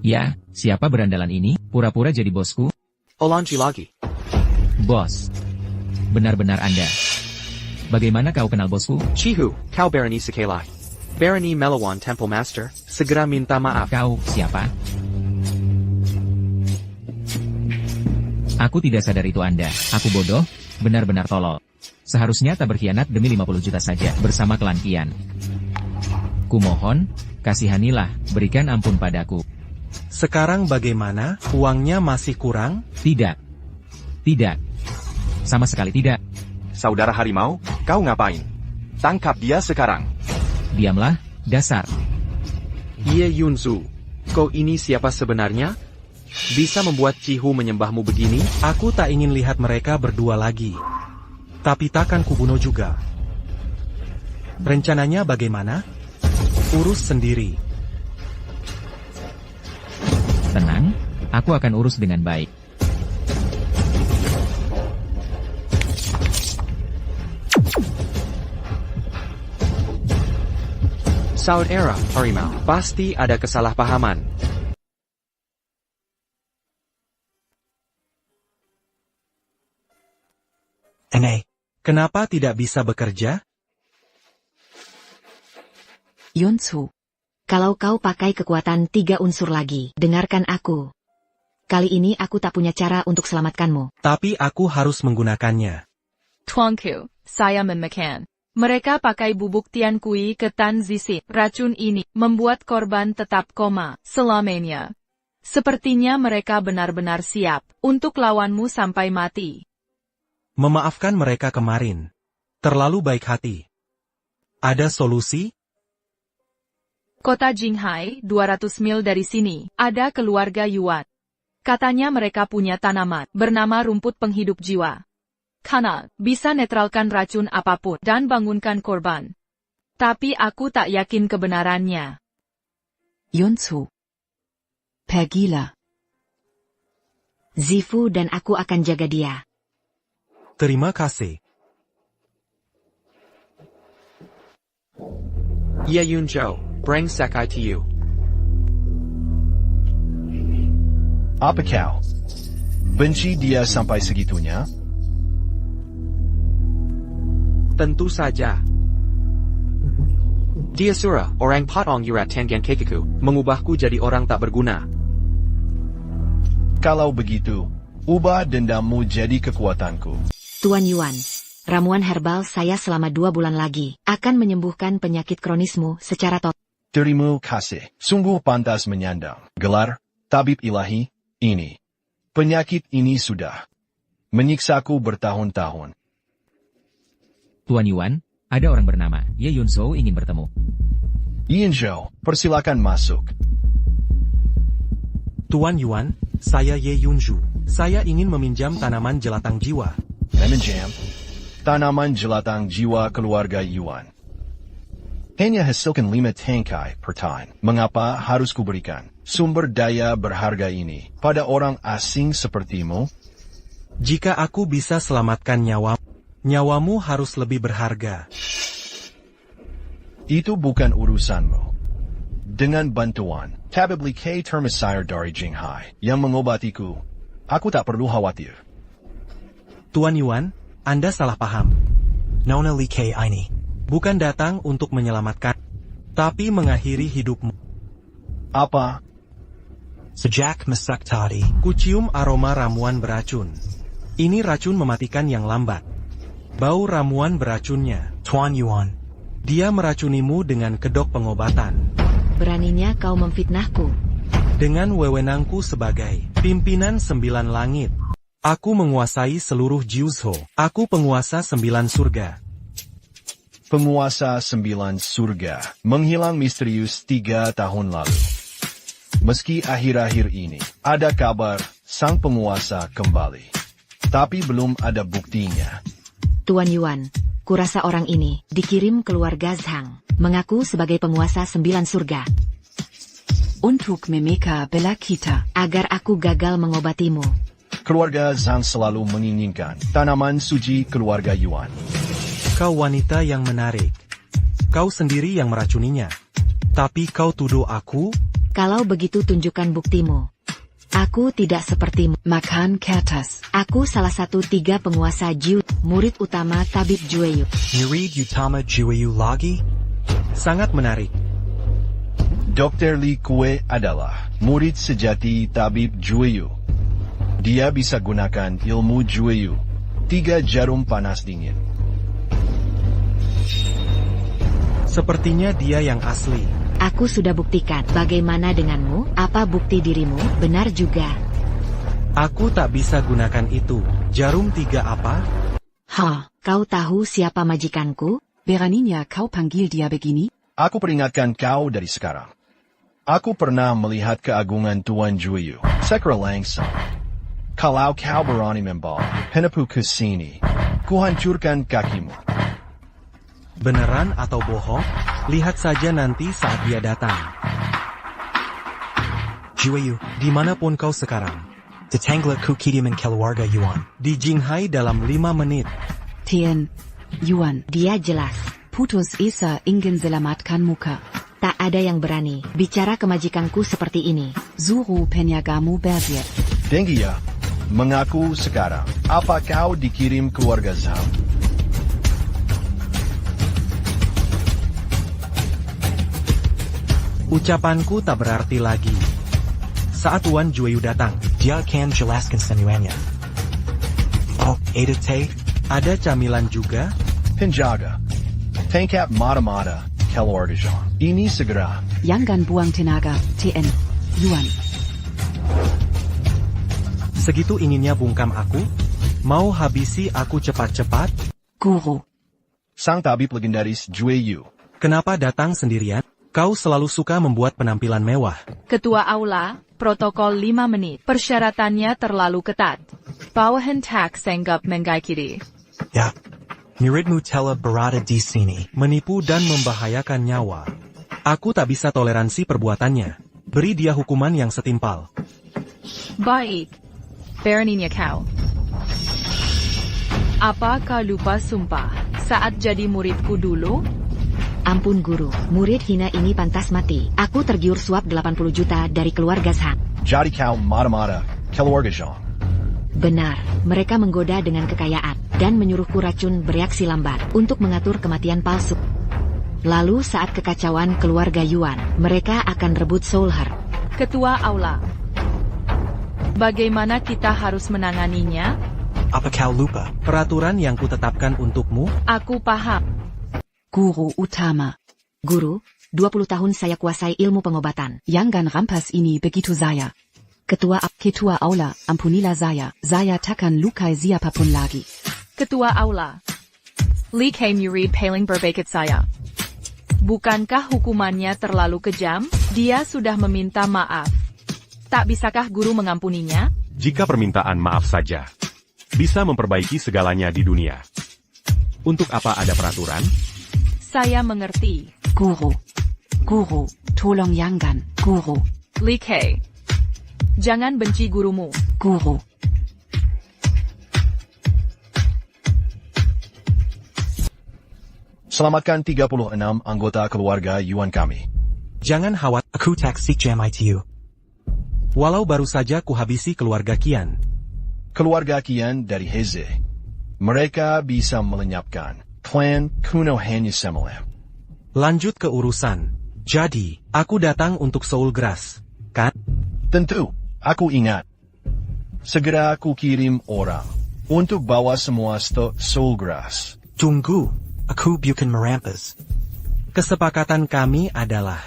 Ya, siapa berandalan ini? Pura-pura jadi bosku? Olanji lagi. Bos. Benar-benar Anda. Bagaimana kau kenal bosku? Chihu, kau Barony Sekelai. Barony Melawan Temple Master, segera minta maaf. Kau, siapa? Aku tidak sadar itu Anda. Aku bodoh, benar-benar tolol. Seharusnya tak berkhianat demi 50 juta saja bersama klan Qian. Kumohon, kasihanilah, berikan ampun padaku. Sekarang bagaimana? Uangnya masih kurang? Tidak. Tidak. Sama sekali tidak. Saudara harimau, kau ngapain? Tangkap dia sekarang. Diamlah, dasar. Ye Yunzu, kau ini siapa sebenarnya? Bisa membuat Chihu menyembahmu begini? Aku tak ingin lihat mereka berdua lagi. Tapi takkan kubunuh juga. Rencananya bagaimana? Urus sendiri. Tenang, aku akan urus dengan baik. Saudara harimau, pasti ada kesalahpahaman. Eneh, kenapa tidak bisa bekerja? Yunsu. Kalau kau pakai kekuatan 3 unsur lagi, dengarkan aku. Kali ini aku tak punya cara untuk selamatkanmu. Tapi aku harus menggunakannya. Tuanku, saya memakan. Mereka pakai bubuk Tian Kui ke Tan Zisin. Racun ini membuat korban tetap koma selamanya. Sepertinya mereka benar-benar siap untuk lawanmu sampai mati. Memaafkan mereka kemarin. Terlalu baik hati. Ada solusi? Kota Jinghai, 200 mil dari sini, ada keluarga Yuan. Katanya mereka punya tanaman bernama rumput penghidup jiwa. Karena bisa netralkan racun apapun dan bangunkan korban. Tapi aku tak yakin kebenarannya. Yunsu. Pergilah. Zifu dan aku akan jaga dia. Terima kasih. Ye Yunzhou, bring Sakai to you. Apa kau? Benci dia sampai segitunya? Tentu saja. Dia Sura, orang Patong Yurat Tengan Kekiku, mengubahku jadi orang tak berguna. Kalau begitu, ubah dendammu jadi kekuatanku. Tuan Yuan, ramuan herbal saya selama 2 bulan lagi akan menyembuhkan penyakit kronismu secara total. Terima kasih. Sungguh pantas menyandang gelar tabib ilahi ini. Penyakit ini sudah menyiksaku bertahun-tahun. Tuan Yuan, ada orang bernama Ye Yunzhou ingin bertemu. Yunzhou, persilakan masuk. Tuan Yuan, saya Ye Yunzhou. Saya ingin meminjam tanaman jelatang jiwa. Meminjam tanaman jelatang jiwa keluarga Yuan. Hanya hasilkan 5 tangkai per tahun. Mengapa harus kuberikan sumber daya berharga ini pada orang asing sepertimu? Jika aku bisa selamatkan nyawamu harus lebih berharga. Itu bukan urusanmu. Dengan bantuan tabib Li K Termasire dari Jinghai yang mengobatiku, aku tak perlu khawatir. Tuan Yuan, Anda salah paham. Nona Li K ini bukan datang untuk menyelamatkan, tapi mengakhiri hidupmu. Apa? Sejak masak tadi, kucium aroma ramuan beracun. Ini racun mematikan yang lambat. Bau ramuan beracunnya. Tuan Yuan, dia meracunimu dengan kedok pengobatan. Beraninya kau memfitnahku. Dengan wewenangku sebagai pimpinan 9 langit, aku menguasai seluruh Jiuzhou. Aku penguasa 9 surga. Penguasa 9 surga menghilang misterius 3 tahun lalu. Meski akhir-akhir ini ada kabar sang penguasa kembali, tapi belum ada buktinya. Tuan Yuan, kurasa orang ini dikirim keluarga Zhang, mengaku sebagai penguasa 9 surga. Untuk memeka bela kita. Agar aku gagal mengobatimu. Keluarga Zhang selalu menginginkan tanaman suci keluarga Yuan. Kau wanita yang menarik. Kau sendiri yang meracuninya. Tapi kau tuduh aku? Kalau begitu tunjukkan buktimu. Aku tidak sepertimu. Makan kertas. Aku salah satu 3 penguasa Jiu, murid utama tabib Jueyu. murid utama Jueyu lagi? Sangat menarik. Dr. Li Kue adalah murid sejati tabib Jueyu. Dia bisa gunakan ilmu Jueyu. 3 jarum panas dingin. Sepertinya dia yang asli. Aku sudah buktikan. Bagaimana denganmu? Apa bukti dirimu? Benar juga. Aku tak bisa gunakan itu. Jarum 3 apa? Kau tahu siapa majikanku? Beraninya kau panggil dia begini? Aku peringatkan kau dari sekarang. Aku pernah melihat keagungan Tuan Jueyu secara langsung. Kalau kau berani membawa penapu ke sini, kuhancurkan kakimu. Beneran atau bohong? Lihat saja nanti saat dia datang. Jueyu, Dimanapun kau sekarang. Tetangga ku kiriman keluarga Yuan. Di Jinghai dalam 5 menit. Tien, Yuan, Dia jelas. putus asa ingin selamatkan muka. Tak ada yang berani bicara kemajikanku seperti ini. Suruh penjagamu bersiap. Dengia, mengaku sekarang. Apa kau dikirim keluarga Zhang? Ucapanku tak berarti lagi. Saat Tuan Jueyu datang, Dia akan jelaskan semuanya. Oh, ada teh? ada camilan juga? Penjaga. Tangkap mata-mata keluarga Zhang. Ini segera. Jangan buang tenaga, Tien, Yuan. Segitu inginnya bungkam aku? Mau habisi aku cepat-cepat? Guru. Sang tabib legendaris Jueyu. Kenapa datang sendirian? Kau selalu suka membuat penampilan mewah. Ketua Aula, protokol 5 menit. Persyaratannya terlalu ketat. Bawahan tak senggap mengakhiri. Ya. Muridmu telah berada di sini. Menipu dan membahayakan nyawa. Aku tak bisa toleransi perbuatannya. Beri dia hukuman yang setimpal. Baik. Beraninya kau. Apa kau lupa sumpah saat jadi muridku dulu? Ampun guru, murid hina ini pantas mati. Aku tergiur suap 80 juta dari keluarga Zhang. Jadi kau mata-mata keluarga Zhang. Benar, mereka menggoda dengan kekayaan dan menyuruhku racun bereaksi lambat untuk mengatur kematian palsu. Lalu saat kekacauan keluarga Yuan, mereka akan rebut Soul Heart. Ketua Aula. Bagaimana kita harus menanganinya? Apa kau lupa? Peraturan yang kutetapkan untukmu? Aku paham. Guru utama. Guru, 20 tahun saya kuasai ilmu pengobatan. Jangan rampas ini begitu saya. Ketua Aula, ampunilah saya. Saya takkan lukai siapapun lagi. Ketua Aula. Li K. Murid paling berbakat saya. Bukankah hukumannya terlalu kejam? Dia sudah meminta maaf. Tak bisakah guru mengampuninya? Jika permintaan maaf saja bisa memperbaiki segalanya di dunia. Untuk apa ada peraturan? Saya mengerti. Guru, tolong jangan, Guru. Li K. Jangan benci gurumu. Guru. Selamatkan 36 anggota keluarga Yuan kami. Jangan khawatir, Aku tak jam itu. walau baru saja kuhabisi keluarga Qian. Keluarga Qian dari Heze. Mereka bisa melenyapkan klan kuno hanya semalam. Lanjut ke urusan. Jadi, aku datang untuk Soul Grass, kan? Tentu, aku ingat. Segera aku kirim orang untuk bawa semua stok Soul Grass. Tunggu, aku bukan merampas. Kesepakatan kami adalah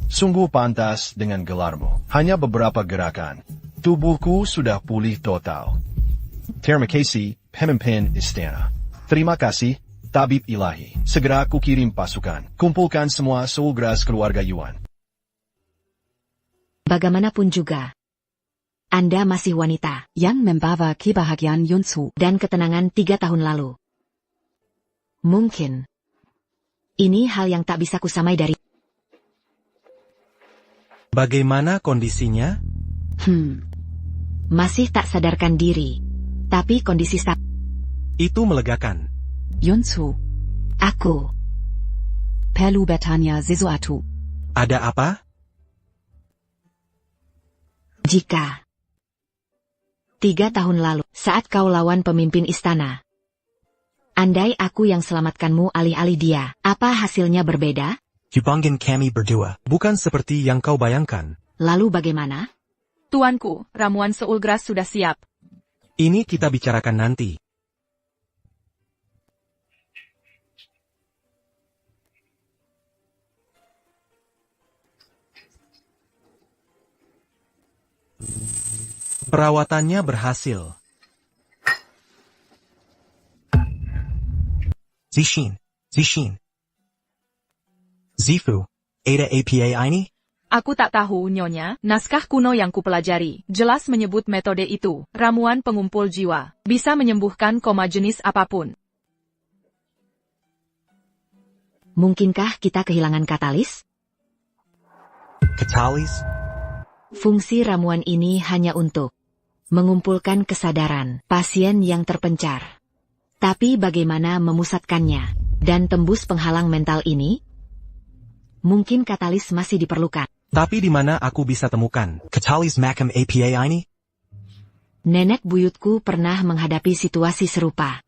Sungguh pantas dengan gelarmu. Hanya beberapa gerakan. Tubuhku sudah pulih total. Terima kasih, pemimpin istana. Terima kasih, tabib ilahi. Segera aku kirim pasukan. Kumpulkan semua Soul Grass keluarga Yuan. Bagaimanapun juga, Anda masih wanita. Yang membawa kebahagiaan Yunsu. Dan ketenangan 3 tahun lalu. Mungkin. Ini hal yang tak bisa kusamai dari. Bagaimana kondisinya? Masih tak sadarkan diri. Tapi kondisi Itu melegakan. Yunsu. Aku. Perlu bertanya sesuatu. Ada apa? Jika 3 tahun lalu, saat kau lawan pemimpin istana. Andai aku yang selamatkanmu alih-alih dia, apa hasilnya berbeda? Hubungan kami berdua. Bukan seperti yang kau bayangkan. Lalu bagaimana? Tuanku, ramuan Soul Grass sudah siap. Ini kita bicarakan nanti. Perawatannya berhasil. Zishin. Zifu. Ada apa ini? Aku tak tahu, Nyonya. Naskah kuno yang kupelajari jelas menyebut metode itu, ramuan pengumpul jiwa, bisa menyembuhkan koma jenis apapun. Mungkinkah kita kehilangan katalis? Katalis? Fungsi ramuan ini hanya untuk mengumpulkan kesadaran pasien yang terpencar. Tapi bagaimana memusatkannya dan tembus penghalang mental ini? Mungkin katalis masih diperlukan. Tapi di mana aku bisa temukan Katalis Macam APA ini? Nenek buyutku pernah menghadapi situasi serupa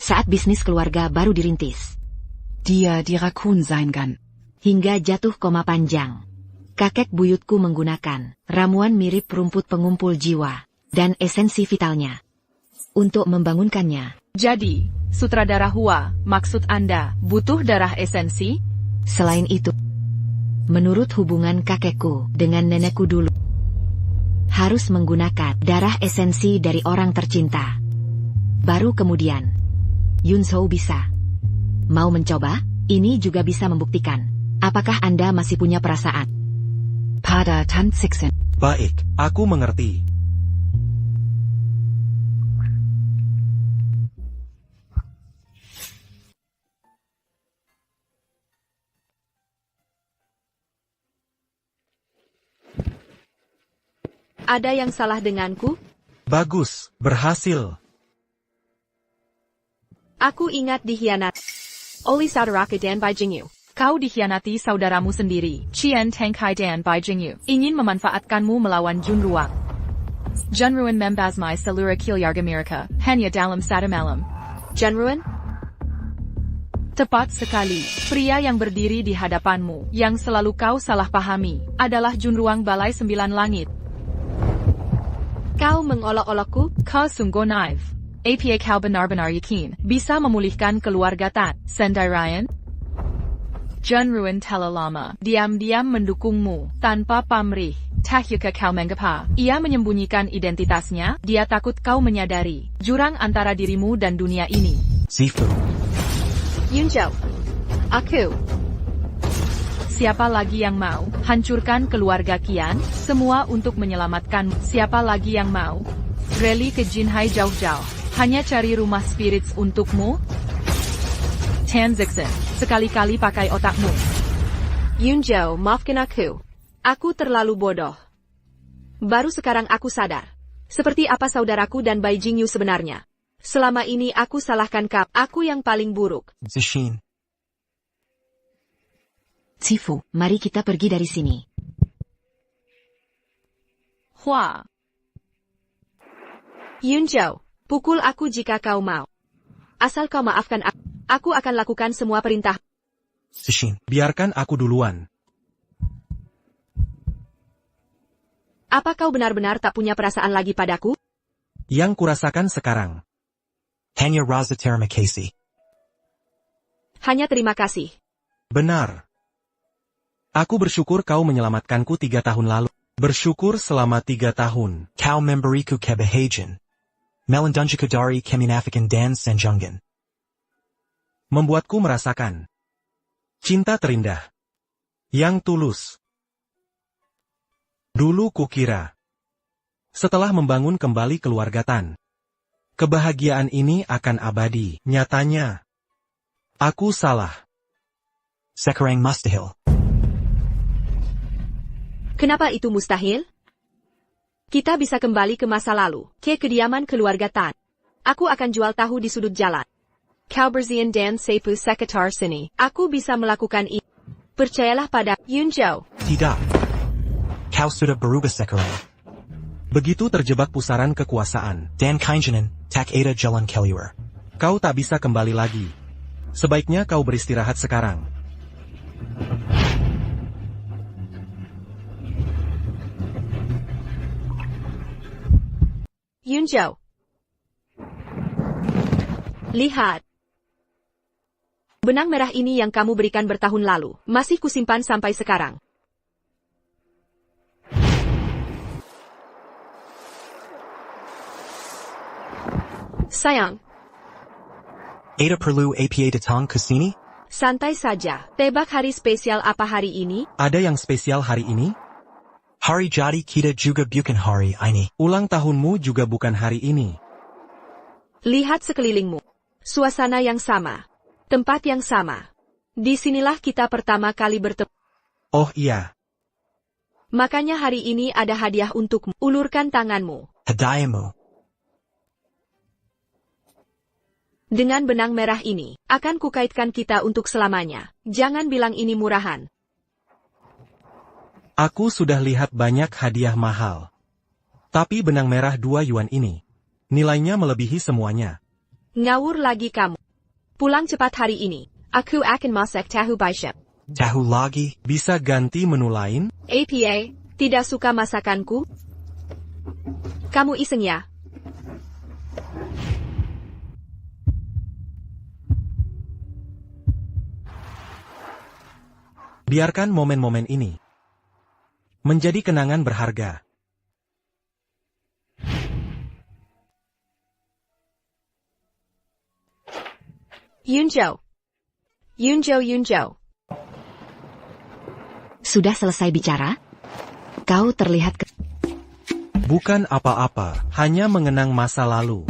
saat bisnis keluarga baru dirintis. Dia die Rakun sein kann. Hingga jatuh koma panjang. Kakek buyutku menggunakan ramuan mirip rumput pengumpul jiwa dan esensi vitalnya untuk membangunkannya. Jadi, sutradara Hua, maksud Anda butuh darah esensi? Selain itu, menurut hubungan kakekku dengan nenekku dulu, harus menggunakan darah esensi dari orang tercinta. Baru kemudian, Yunzhou bisa. Mau mencoba? Ini juga bisa membuktikan. Apakah Anda masih punya perasaan? Pada Tanzixen. Baik, aku mengerti. Ada yang salah denganku? Bagus, berhasil. Aku ingat dikhianat oleh saudaraku Dan Bai Jingyu. Kau dikhianati saudaramu sendiri, Qian Tengkai Dan Bai Jingyu, ingin memanfaatkanmu melawan Jun Ruang. Junruan membasmai seluruh Kilyarga Mirka, hanya dalam satu malam. Junruan? Tepat sekali, pria yang berdiri di hadapanmu, yang selalu kau salah pahami, adalah Jun Ruang Balai Sembilan Langit. Kau mengolok-olokku? Kau sungguh naif. APA kau benar-benar yakin bisa memulihkan keluarga Tan Sendai Ryan? Junruan telah lama diam-diam mendukungmu tanpa pamrih. Tahyuka kau mengapa? Ia menyembunyikan identitasnya. Dia takut kau menyadari jurang antara dirimu dan dunia ini. Zifu. Yunzhou. Aku. Siapa lagi yang mau hancurkan keluarga Qian? Semua untuk menyelamatkan. Siapa lagi yang mau rally ke Jinhai jauh-jauh hanya cari rumah spirits untukmu? Tanzixen, sekali-kali pakai otakmu. Yunzhou, maafkan aku. Aku terlalu bodoh. Baru sekarang aku sadar. Seperti apa saudaraku dan Bai Jingyu sebenarnya. Selama ini aku salahkan kap. Aku yang paling buruk. Zishin. Zifu, mari kita pergi dari sini. Hua. Yunzhou, pukul aku jika kau mau. Asal kau maafkan aku akan lakukan semua perintah. Zishin, biarkan aku duluan. Apa kau benar-benar tak punya perasaan lagi padaku? Yang kurasakan sekarang. Hanya rasa terima kasih. Hanya terima kasih. Benar. Aku bersyukur kau menyelamatkanku 3 tahun lalu. Bersyukur selama 3 tahun. Kau memberiku kebahagiaan. Melandunjaku dari kemunafikan dan senjungan. Membuatku merasakan cinta terindah. Yang tulus. Dulu kukira, setelah membangun kembali keluarga Tan, kebahagiaan ini akan abadi. Nyatanya, aku salah. Sekarang mustahil. Kenapa itu mustahil? Kita bisa kembali ke masa lalu, ke kediaman keluarga Tan. Aku akan jual tahu di sudut jalan. Kau berzian dan sepu sekitar sini. Aku bisa melakukan ini. Percayalah pada Yunzhou. Tidak. Kau sudah berubah sekarang. Begitu terjebak pusaran kekuasaan. Dan Kainjanan, tak ada jalan keluar. Kau tak bisa kembali lagi. Sebaiknya kau beristirahat sekarang. Yunzhou. Lihat. Benang merah ini yang kamu berikan bertahun lalu, masih kusimpan sampai sekarang. Sayang. Ada perlu APA datang ke sini? Santai saja. Tebak hari spesial apa hari ini? Ada yang spesial hari ini? Hari jadi kita juga bukan hari ini. Ulang tahunmu juga bukan hari ini. Lihat sekelilingmu. Suasana yang sama. Tempat yang sama. Disinilah kita pertama kali bertemu. Oh iya. Makanya hari ini ada hadiah untukmu. Ulurkan tanganmu. Hadiahmu. Dengan benang merah ini, akan kukaitkan kita untuk selamanya. Jangan bilang ini murahan. Aku sudah lihat banyak hadiah mahal. Tapi benang merah 2 yuan ini, nilainya melebihi semuanya. Ngawur lagi kamu. Pulang cepat hari ini. Aku akan masak tahu bicep. Tahu lagi? Bisa ganti menu lain? APA, tidak suka masakanku? Kamu iseng ya? Biarkan momen-momen ini menjadi kenangan berharga. Yunzhou. Yunzhou. Sudah selesai bicara? Kau terlihat Bukan apa-apa, hanya mengenang masa lalu.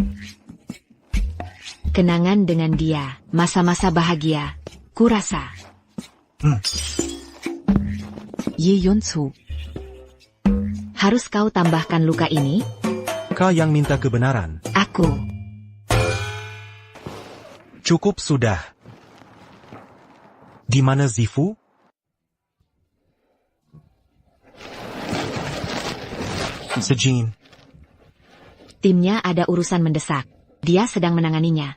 kenangan dengan dia, masa-masa bahagia. Kurasa. Ye Yunsu. Harus kau tambahkan luka ini? Kau yang minta kebenaran. Aku. Cukup sudah. Di mana Zifu? Sejin. Timnya ada urusan mendesak. Dia sedang menanganinya.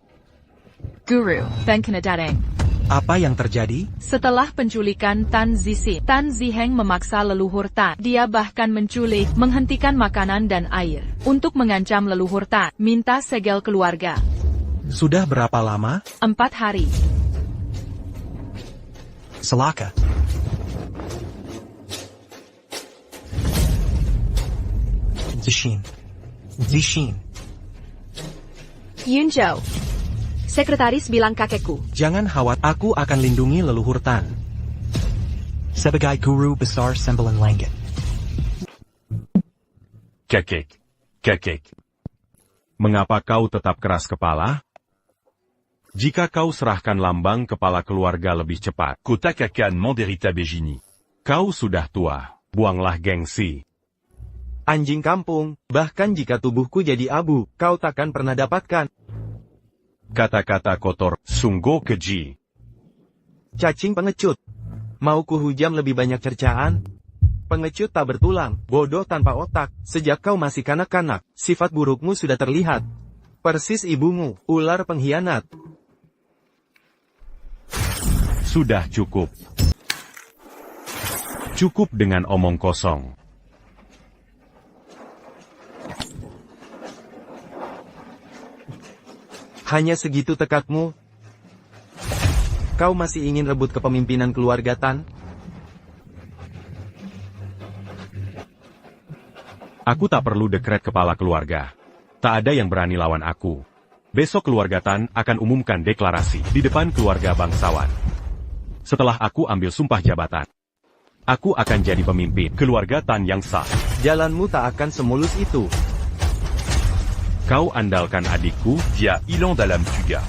Guru, Ben Daeng. Apa yang terjadi? Setelah penculikan Tan Zixin, Tan Ziheng memaksa leluhur Tan. Dia bahkan menculik, menghentikan makanan dan air. Untuk mengancam leluhur Tan, minta segel keluarga. Sudah berapa lama? 4 hari. Selaka. Zixin. Yunzhou. Sekretaris bilang kakekku. Jangan khawatir, aku akan lindungi leluhur Tan. Sebagai guru besar sembilan langit. Kakek. Mengapa kau tetap keras kepala? Jika kau serahkan lambang kepala keluarga lebih cepat, Kota Kakan Manderita Begini. Kau sudah tua, buanglah gengsi. Anjing kampung, bahkan jika tubuhku jadi abu, kau takkan pernah dapatkan. Kata-kata kotor, sungguh keji. Cacing pengecut. Mau kuhujam lebih banyak cercaan? Pengecut tak bertulang, bodoh tanpa otak. Sejak kau masih kanak-kanak, sifat burukmu sudah terlihat. Persis ibumu, ular pengkhianat. Sudah cukup. Cukup dengan omong kosong. Hanya segitu tekadmu? Kau masih ingin rebut kepemimpinan keluarga Tan? Aku tak perlu dekret kepala keluarga. Tak ada yang berani lawan aku. Besok keluarga Tan akan umumkan deklarasi di depan keluarga bangsawan. Setelah aku ambil sumpah jabatan, aku akan jadi pemimpin keluarga Tan yang sah. Jalanmu tak akan semulus itu. Kau andalkan adikku, Dia hilang dalam juga.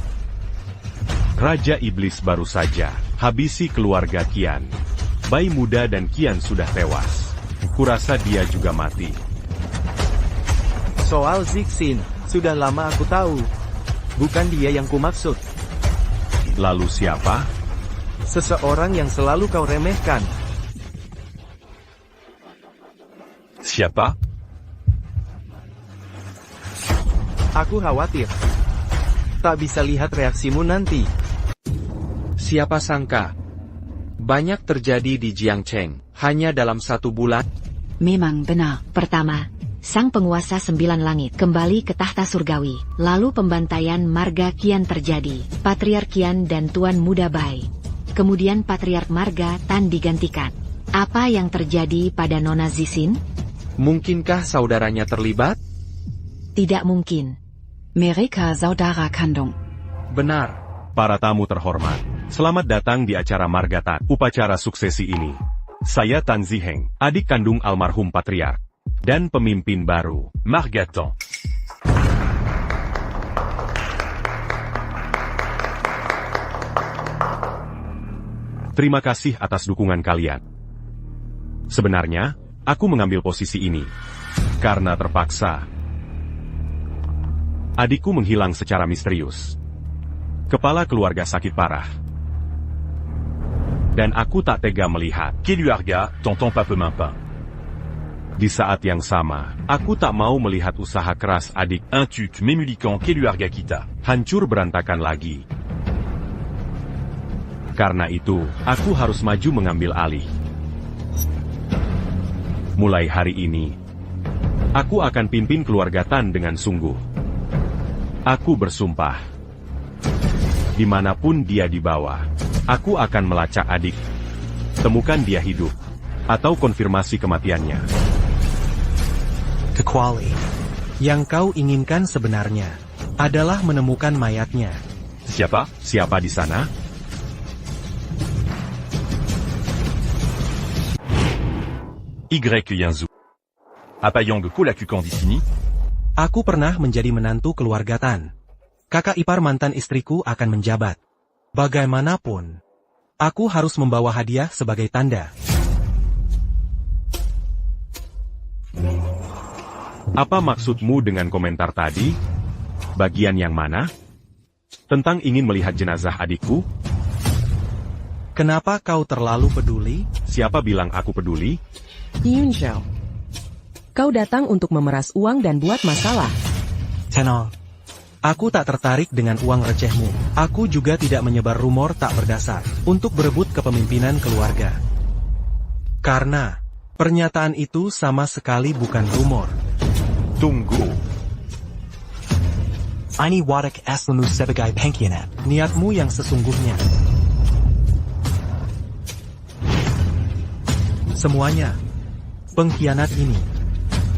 Raja Iblis baru saja habisi keluarga Qian. Bayi muda dan Qian sudah tewas. Kurasa dia juga mati. Soal Zixin, sudah lama aku tahu. Bukan dia yang kumaksud. Lalu siapa? Seseorang yang selalu kau remehkan. Siapa? Aku khawatir. Tak bisa lihat reaksimu nanti. Siapa sangka? Banyak terjadi di Jiangcheng, hanya dalam 1 bulan. Memang benar. Pertama, sang penguasa 9 langit kembali ke tahta surgawi. Lalu pembantaian marga Qian terjadi. Patriark Qian dan Tuan Muda Bai. Kemudian Patriark Marga Tan digantikan. Apa yang terjadi pada Nona Zixin? Mungkinkah saudaranya terlibat? Tidak mungkin. Mereka saudara kandung. Benar. Para tamu terhormat, Selamat datang di acara Margatan, upacara suksesi ini. Saya Tan Ziheng, adik kandung almarhum Patriark, dan pemimpin baru, Margatan. Terima kasih atas dukungan kalian. Sebenarnya, aku mengambil posisi ini karena terpaksa. Adikku menghilang secara misterius. Kepala keluarga sakit parah. Dan aku tak tega melihat. Keluarga, tonton Papa Mampin. Di saat yang sama, aku tak mau melihat usaha keras adik Un tut mémulican keluarga kita. hancur berantakan lagi. Karena itu, aku harus maju mengambil alih. Mulai hari ini, aku akan pimpin keluarga Tan dengan sungguh. Aku bersumpah, dimanapun dia dibawa, aku akan melacak adik, temukan dia hidup, atau konfirmasi kematiannya. Kecuali, yang kau inginkan sebenarnya adalah menemukan mayatnya. Siapa? Siapa di sana? Y Yanzhou. Apa yang kulakukan di sini? Aku pernah menjadi menantu keluarga Tan. Kakak ipar mantan istriku akan menjabat. Bagaimanapun, aku harus membawa hadiah sebagai tanda. Apa maksudmu dengan komentar tadi? Bagian yang mana? Tentang ingin melihat jenazah adikku? Kenapa kau terlalu peduli? Siapa bilang aku peduli? Yunzhou, kau datang untuk memeras uang dan buat masalah. Tenang. Aku tak tertarik dengan uang recehmu. Aku juga tidak menyebar rumor tak berdasar untuk berebut kepemimpinan keluarga. Karena pernyataan itu sama sekali bukan rumor. Tunggu. Ini wadak aslamu sebagai pengkhianat. Niatmu yang sesungguhnya. Semuanya. Pengkhianat ini.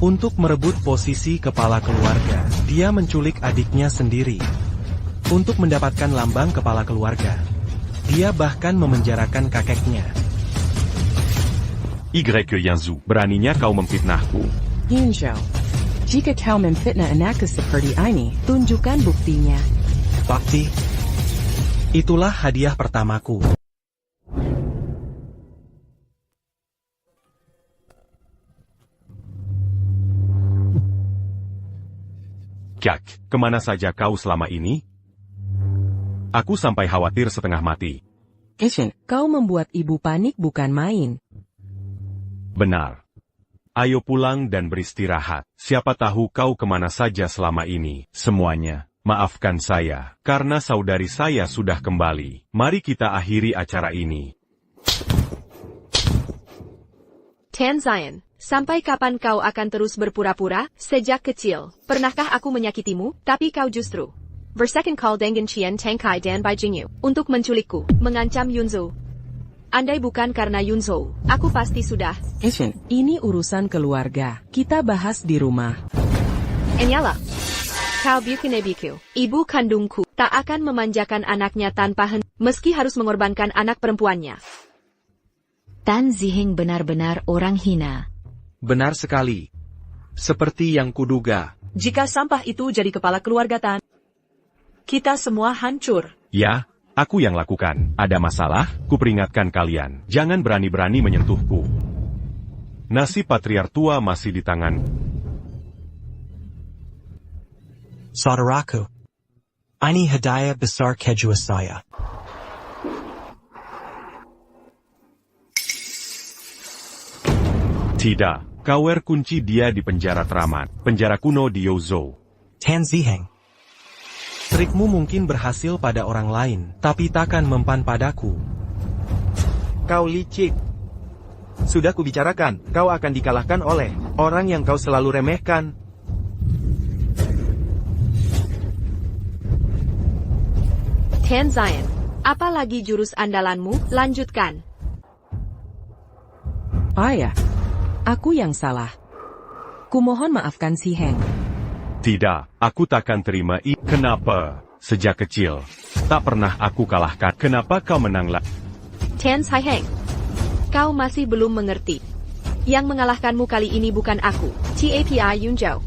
Untuk merebut posisi kepala keluarga, dia menculik adiknya sendiri. Untuk mendapatkan lambang kepala keluarga, dia bahkan memenjarakan kakeknya. Y Yanzhou, beraninya kau memfitnahku. Yunzhou, jika kau memfitnah anakku seperti ini, tunjukkan buktinya. Bakti. Itulah hadiah pertamaku. Kyak, kemana saja kau selama ini? Aku sampai khawatir setengah mati. Kau membuat ibu panik bukan main. Benar. Ayo pulang dan beristirahat. Siapa tahu kau kemana saja selama ini. Semuanya, maafkan saya, karena saudari saya sudah kembali. Mari kita akhiri acara ini. Tan Zion, sampai kapan kau akan terus berpura-pura? Sejak kecil, pernahkah aku menyakitimu, tapi kau justru bersecond call dengan Qian Tangkai dan Bai Jingyu untuk menculikku, mengancam Yunzhou. Andai bukan karena Yunzhou, aku pasti sudah. Ini urusan keluarga, kita bahas di rumah. Enyala, kau bukan ibu kandungku, tak akan memanjakan anaknya tanpa meski harus mengorbankan anak perempuannya. Tan Ziheng benar-benar orang hina. Benar sekali. Seperti yang kuduga. Jika sampah itu jadi kepala keluarga Tan, kita semua hancur. Ya, aku yang lakukan. Ada masalah? Kuperingatkan kalian, jangan berani-berani menyentuhku. Nasib patriark tua masih di tangan. Saudaraku. Ini hadiah besar kedua saya. Tidak, Kawer kunci dia di penjara teramat, penjara kuno di Yozhou. Tan Ziheng. Trikmu mungkin berhasil pada orang lain, tapi takkan mempan padaku. Kau licik. Sudah kubicarakan, kau akan dikalahkan oleh orang yang kau selalu remehkan. Tan Zion, apalagi jurus andalanmu? Lanjutkan. Ayah, aku yang salah. Kumohon maafkan Ziheng. Tidak, aku takkan terima ini. Kenapa? Sejak kecil, Tak pernah aku kalahkan. Kenapa kau menang lah? Tan Sai Heng. Kau masih belum mengerti. Yang mengalahkanmu kali ini bukan aku, Tapi Yun Zhou.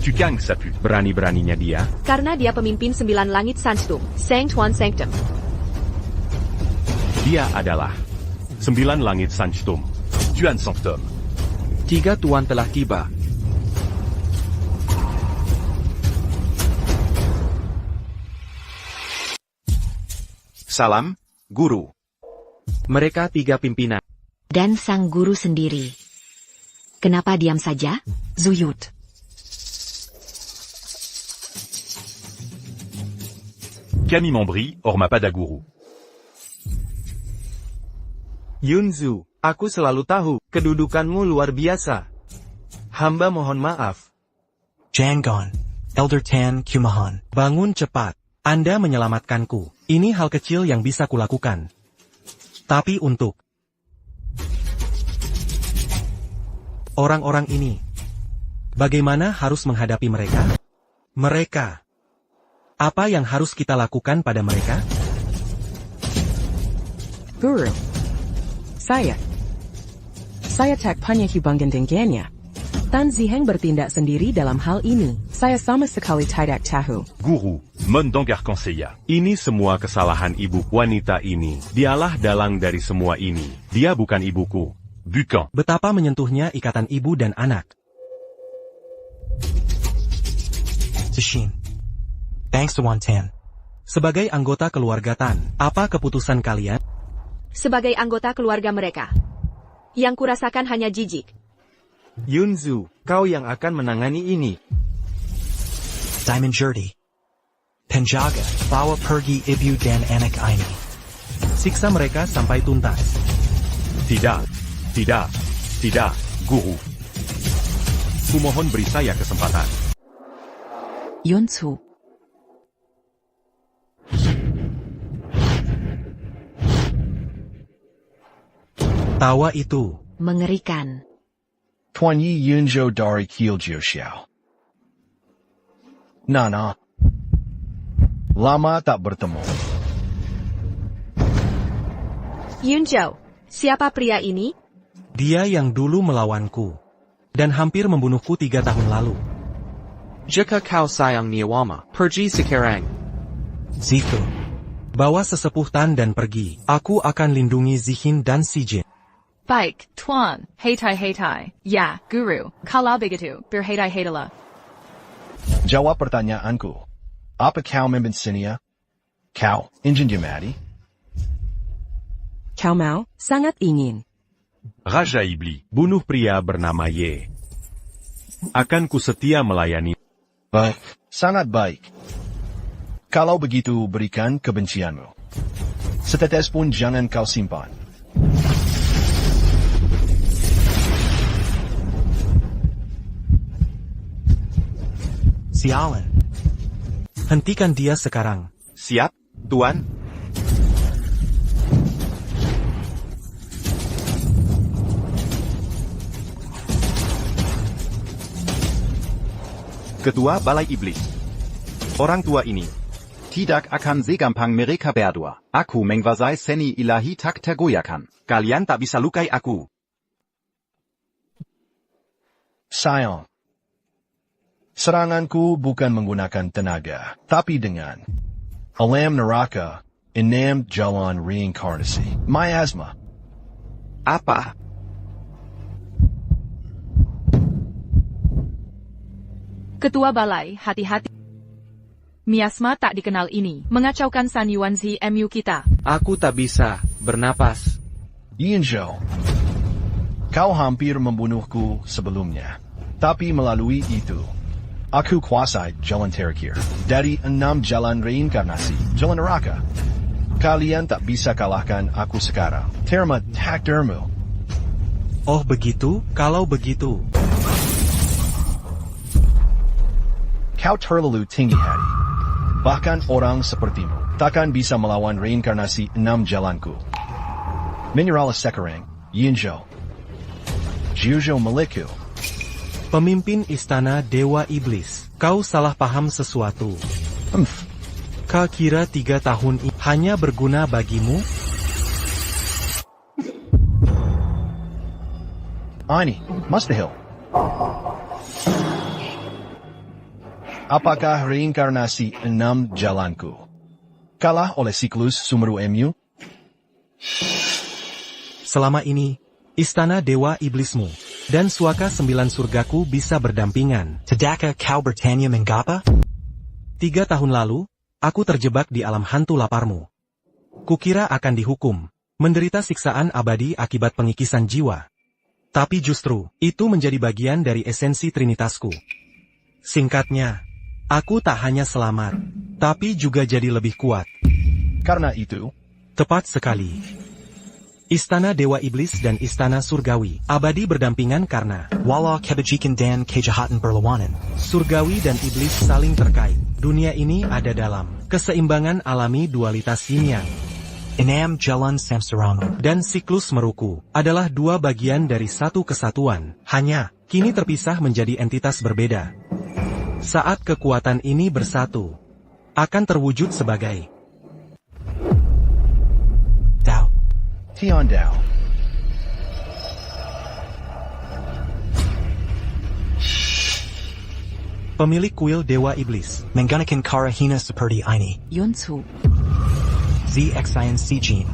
Tu gagnes sa pute. Berani-beraninya dia. Karena dia pemimpin 9 langit Sandstorm, Sang Tuan Sanctum. Dia adalah 9 langit Sandstorm. Tuan Sanctum. 3 tuan telah tiba. Salam, Guru. Mereka 3 pimpinan. Dan sang guru sendiri. Kenapa diam saja? Zuyut. Camille Montbry, Ormapada Guru. Yunzu, aku selalu tahu, kedudukanmu luar biasa. Hamba mohon maaf. Jangon. Elder Tan Kumahan. Bangun cepat. Anda menyelamatkanku. Ini hal kecil yang bisa kulakukan. Tapi untuk orang-orang ini, bagaimana harus menghadapi mereka? Mereka. Apa yang harus kita lakukan pada mereka? Guru. Saya tak punya hubungan dengannya. Tan Ziheng bertindak sendiri dalam hal ini. Saya sama sekali tidak tahu. Guru, Mondong Arkanseya. Ini semua kesalahan ibu wanita ini. Dialah dalang dari semua ini. Dia bukan ibuku. Bukan. Betapa menyentuhnya ikatan ibu dan anak. Zishin. Thanks to Tan. Sebagai anggota keluarga Tan, apa keputusan kalian? Sebagai anggota keluarga mereka. Yang kurasakan hanya jijik. Yunzu, kau yang akan menangani ini. Diamond Jurdi. Penjaga, bawa pergi ibu dan anak ini. Siksa mereka sampai tuntas. Tidak, Guru. Kumohon beri saya kesempatan. Yunzu. Tawa itu mengerikan. Tuan Yi Yunzhou dari Kieljiu Xiao. Nana. Lama tak bertemu. Yun Zhou, siapa pria ini? Dia yang dulu melawanku. Dan hampir membunuhku 3 tahun lalu. Jika kau sayang Niawama, pergi sekarang. Zifu. Bawa sesepuh Tan dan pergi. Aku akan lindungi Zihin dan Sijin. Baik, Tuan, Heitai. Ya, Guru, Kala begitu, berheitai heitala. Jawab pertanyaanku. Apa kau membensinya? Kau ingin dia mati? Kau mau? Sangat ingin. Raja Iblis. Bunuh pria bernama Ye. Akan ku setia melayani. Baik, sangat baik. Kalau begitu berikan kebencianmu. Setetes pun jangan kau simpan. Sialan. Hentikan dia sekarang. Siap, Tuan. Ketua Balai Iblis. Orang tua ini tidak akan segampang mereka berdua. Aku menguasai seni ilahi tak tergoyahkan. Kalian tak bisa lukai aku. Sayang. Seranganku bukan menggunakan tenaga, tapi dengan alam neraka, 6 jalan reinkarnasi. Miasma. Apa? Ketua Balai, hati-hati. Miasma tak dikenal ini, mengacaukan San Yuanzi MU kita. Aku tak bisa bernapas. Yunzhou. Kau hampir membunuhku sebelumnya. Tapi melalui itu, aku kuasai jalan terakhir. Dari 6 jalan reinkarnasi, jalan neraka. Kalian tak bisa kalahkan aku sekarang. Terima takdirmu. Oh begitu? Kalau begitu. Kau terlalu tinggi hati. Bahkan orang sepertimu takkan bisa melawan reinkarnasi 6 jalanku. Minerala sekarang, Yunzhou. Juzhou milikku. Pemimpin istana Dewa Iblis, kau salah paham sesuatu. Kau kira 3 tahun ini hanya berguna bagimu? Ini, mustahil. Apakah reinkarnasi 6 jalanku kalah oleh siklus Sumeru MU? Selama ini, istana dewa iblismu dan suaka 9 surgaku bisa berdampingan. Tidakkah kau bertanya mengapa? 3 tahun lalu, aku terjebak di alam hantu laparmu. Kukira akan dihukum, menderita siksaan abadi akibat pengikisan jiwa. Tapi justru, itu menjadi bagian dari esensi trinitasku. Singkatnya, aku tak hanya selamat, tapi juga jadi lebih kuat. Karena itu, tepat sekali. Istana Dewa Iblis dan Istana Surgawi, abadi berdampingan karena Wala kebajikan dan kejahatan berlawanan. Surgawi dan Iblis saling terkait. Dunia ini ada dalam keseimbangan alami dualitas yin yang. Enam jalan samsaramu Dan siklus meruku adalah 2 bagian dari satu kesatuan, hanya kini terpisah menjadi entitas berbeda. Saat kekuatan ini bersatu, akan terwujud sebagai Dao. Tian Dao. pemilik kuil Dewa Iblis. Menggunakan cara hina seperti ini. Yunsu. ZXIN Sijin.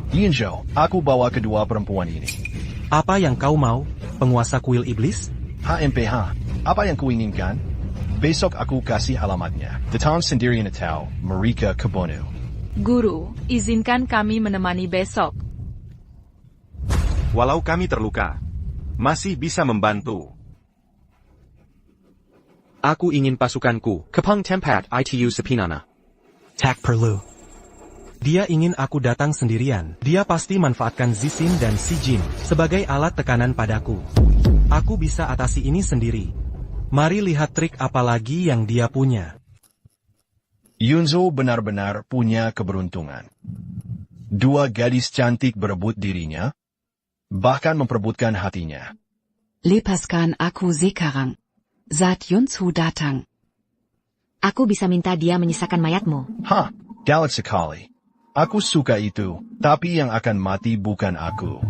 Yinzhou, aku bawa kedua perempuan ini. Apa yang kau mau, penguasa kuil iblis? HMPH, apa yang kuinginkan? Besok aku kasih alamatnya. Datang sendirian atau mereka kebunuh. Guru, izinkan kami menemani besok. Walau kami terluka, masih bisa membantu. Aku ingin pasukanku kepang tempat itu sepinana. Tak perlu. Dia ingin aku datang sendirian. Dia pasti manfaatkan Zixin dan Sijin sebagai alat tekanan padaku. Aku bisa atasi ini sendiri. Mari lihat trik apa lagi yang dia punya. Yunzo benar-benar punya keberuntungan. 2 gadis cantik berebut dirinya, bahkan memperebutkan hatinya. Lepaskan aku sekarang. Saat Yunsu datang. Aku bisa minta dia menyisakan mayatmu. Hah, galak sekali. Aku suka itu, tapi yang akan mati bukan aku,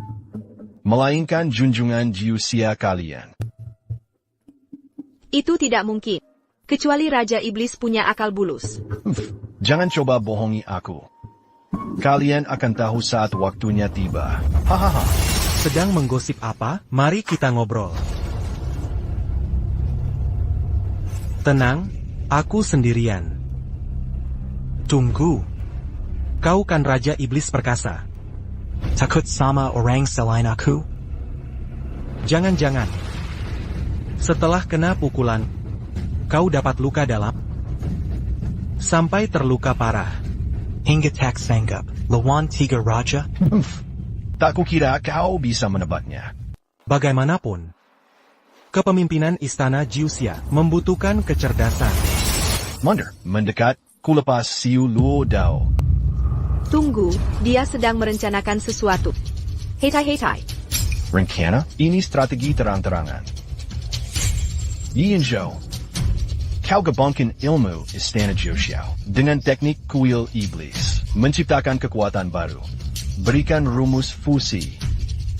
melainkan junjungan jiusia kalian. Itu tidak mungkin. Kecuali Raja Iblis punya akal bulus. Jangan coba bohongi aku. Kalian akan tahu saat waktunya tiba. Hahaha. Sedang menggosip apa? Mari kita ngobrol. Tenang, aku sendirian. Tunggu. Kau kan Raja Iblis Perkasa. Takut sama orang selain aku? Jangan-jangan. Setelah kena pukulan, kau dapat luka dalam? Sampai terluka parah. Hingga tak sanggup lawan 3 raja? Tak kukira kau bisa menebaknya. Bagaimanapun, kepemimpinan Istana Jiuxia membutuhkan kecerdasan. Mundur, mendekat, kulepas Siu Luo Dao. Tunggu, dia sedang merencanakan sesuatu. Hetai. Rencana? Ini strategi terang-terangan. Yinzhou, kau gabungkan ilmu Istana Jiuxiao dengan teknik kuil iblis, menciptakan kekuatan baru. Berikan rumus fusi.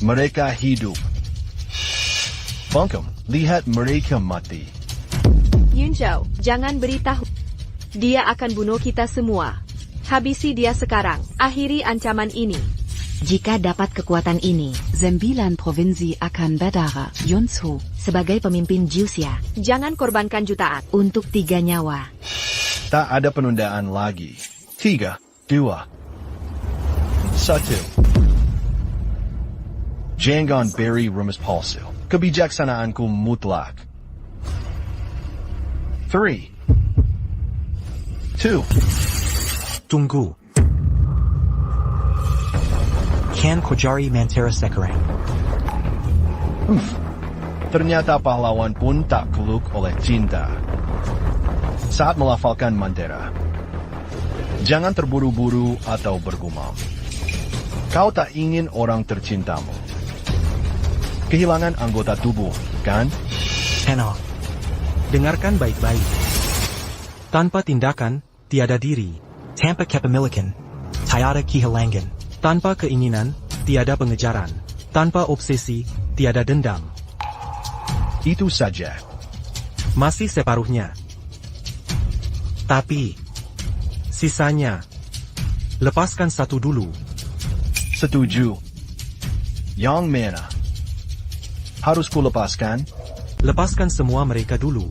Mereka hidup. Bangkum, lihat mereka mati. Yunzhou, jangan beritahu. Dia akan bunuh kita semua. Habisi dia sekarang. Akhiri ancaman ini. Jika dapat kekuatan ini, 9 provinsi akan berdarah. Yunsu. Sebagai pemimpin Jiuxia, jangan korbankan jutaan. Untuk 3 nyawa. Tak ada penundaan lagi. 3, 2, 1. Jangan beri rumus palsu. Kebijaksanaanku mutlak. 3, 2. Tunggu. Kan Kujari Mantera sekarang. Ternyata pahlawan pun tak keluk oleh cinta. Saat melafalkan Mantera, jangan terburu-buru atau bergumam. Kau tak ingin orang tercintamu kehilangan anggota tubuh, kan? Tenang. Dengarkan baik-baik. Tanpa tindakan, tiada diri. Tanpa kepemilikan, tiada kehilangan. Tanpa keinginan, tiada pengejaran. Tanpa obsesi, tiada dendam. Itu saja. Masih separuhnya. Tapi, sisanya, lepaskan satu dulu. Setuju. Yang mana? Harus ku lepaskan? Lepaskan semua mereka dulu.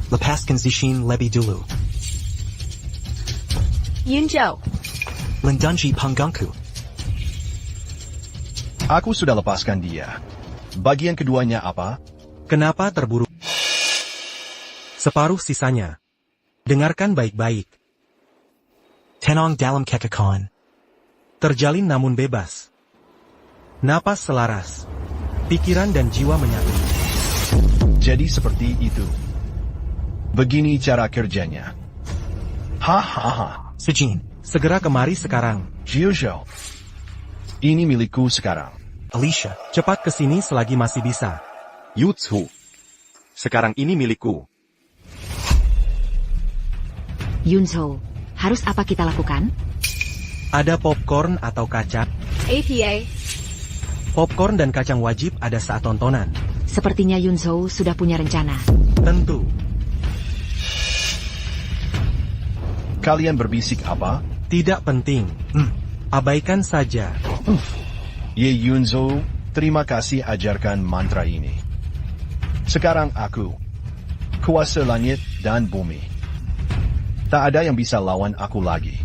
Lepaskan Zishin lebih dulu. Yunzhou, Lindunji punggungku. Aku sudah lepaskan dia. Bagian keduanya apa? Kenapa terburu? Separuh sisanya. Dengarkan baik-baik. Tenang dalam kekekawan. Terjalin namun bebas. Napas selaras. Pikiran dan jiwa menyatu. Jadi seperti itu. Begini cara kerjanya. Hahaha. Sejin. Segera kemari sekarang. Jiuzhou. Ini milikku sekarang. Alicia. Cepat ke sini selagi masih bisa. Yutsu. Sekarang ini milikku. Yunzhou, harus apa kita lakukan? Ada popcorn atau kacang? APA, Popcorn dan kacang wajib ada saat tontonan. Sepertinya Yunzhou sudah punya rencana. Tentu. Kalian berbisik apa? Tidak penting. Abaikan saja. Ye Yunzhou, terima kasih ajarkan mantra ini. Sekarang aku, kuasa langit dan bumi. Tak ada yang bisa lawan aku lagi.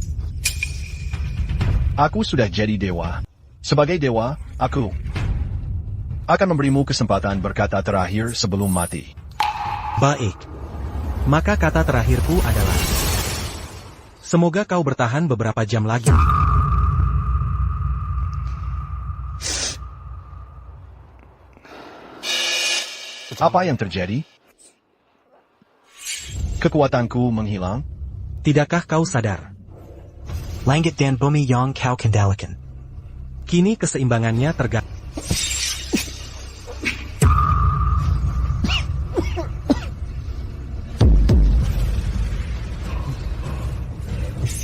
Aku sudah jadi dewa. Sebagai dewa, aku akan memberimu kesempatan berkata terakhir sebelum mati. Baik. Maka kata terakhirku adalah, semoga kau bertahan beberapa jam lagi. Apa yang terjadi? Kekuatanku menghilang? Tidakkah kau sadar? Langit dan bumi yang kau kendalikan. Kini keseimbangannya terganggu.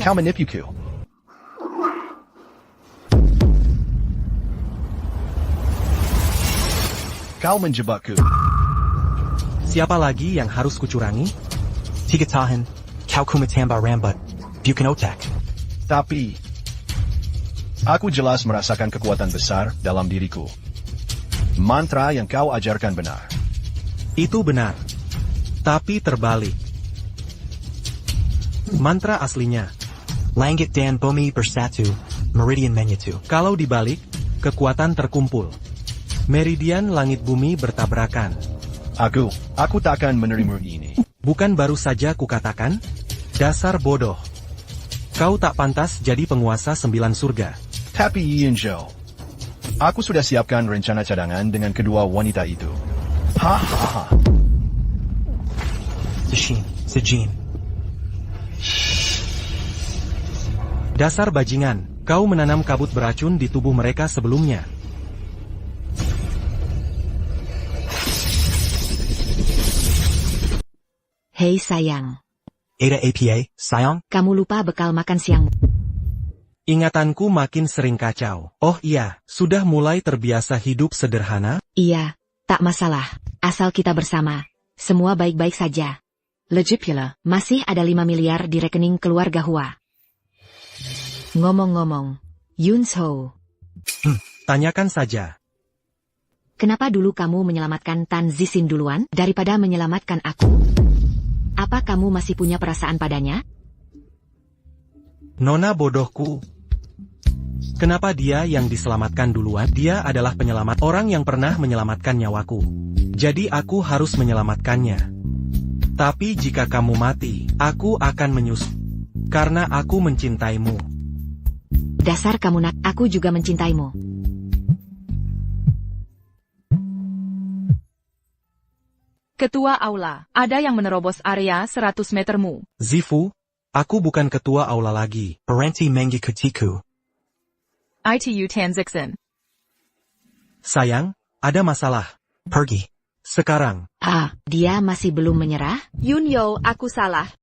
Kau menipuku. Kau menjebakku. Siapa lagi yang harus kucurangi? Tiga tahun, kau kumatamba rambut, bukan otak. Tapi, aku jelas merasakan kekuatan besar dalam diriku. Mantra yang kau ajarkan benar. Itu benar. Tapi terbalik. Mantra aslinya. Langit dan bumi bersatu, meridian menyatu. Kalau dibalik, kekuatan terkumpul. Meridian langit bumi bertabrakan. Aku takkan menerima ini. Bukan baru saja kukatakan? Dasar bodoh. Kau tak pantas jadi penguasa 9 surga. Tapi Yunzhou, aku sudah siapkan rencana cadangan dengan kedua wanita itu. Hahaha. Sejin. Dasar bajingan, kau menanam kabut beracun di tubuh mereka sebelumnya. Hei sayang. Ada APA, sayang? Kamu lupa bekal makan siangmu. Ingatanku makin sering kacau. Oh iya, sudah mulai terbiasa hidup sederhana? Iya, tak masalah. Asal kita bersama. Semua baik-baik saja. Lagipula, masih ada 5 miliar di rekening keluarga Hua. Ngomong-ngomong, Yunzhou. Tanyakan saja. Kenapa dulu kamu menyelamatkan Tan Zishin duluan daripada menyelamatkan aku? Apa kamu masih punya perasaan padanya? Nona bodohku. Kenapa dia yang diselamatkan duluan? Dia adalah penyelamat orang yang pernah menyelamatkan nyawaku. Jadi aku harus menyelamatkannya. Tapi jika kamu mati, aku akan menyusul. Karena aku mencintaimu. Dasar kamu nak, aku juga mencintaimu. Ketua Aula, ada yang menerobos area 100 metermu. Zifu, aku bukan ketua aula lagi. Berhenti mengikutiku. ITU Tanzixin. Sayang, ada masalah. Pergi. Sekarang, Dia masih belum menyerah? Yun Yo, aku salah.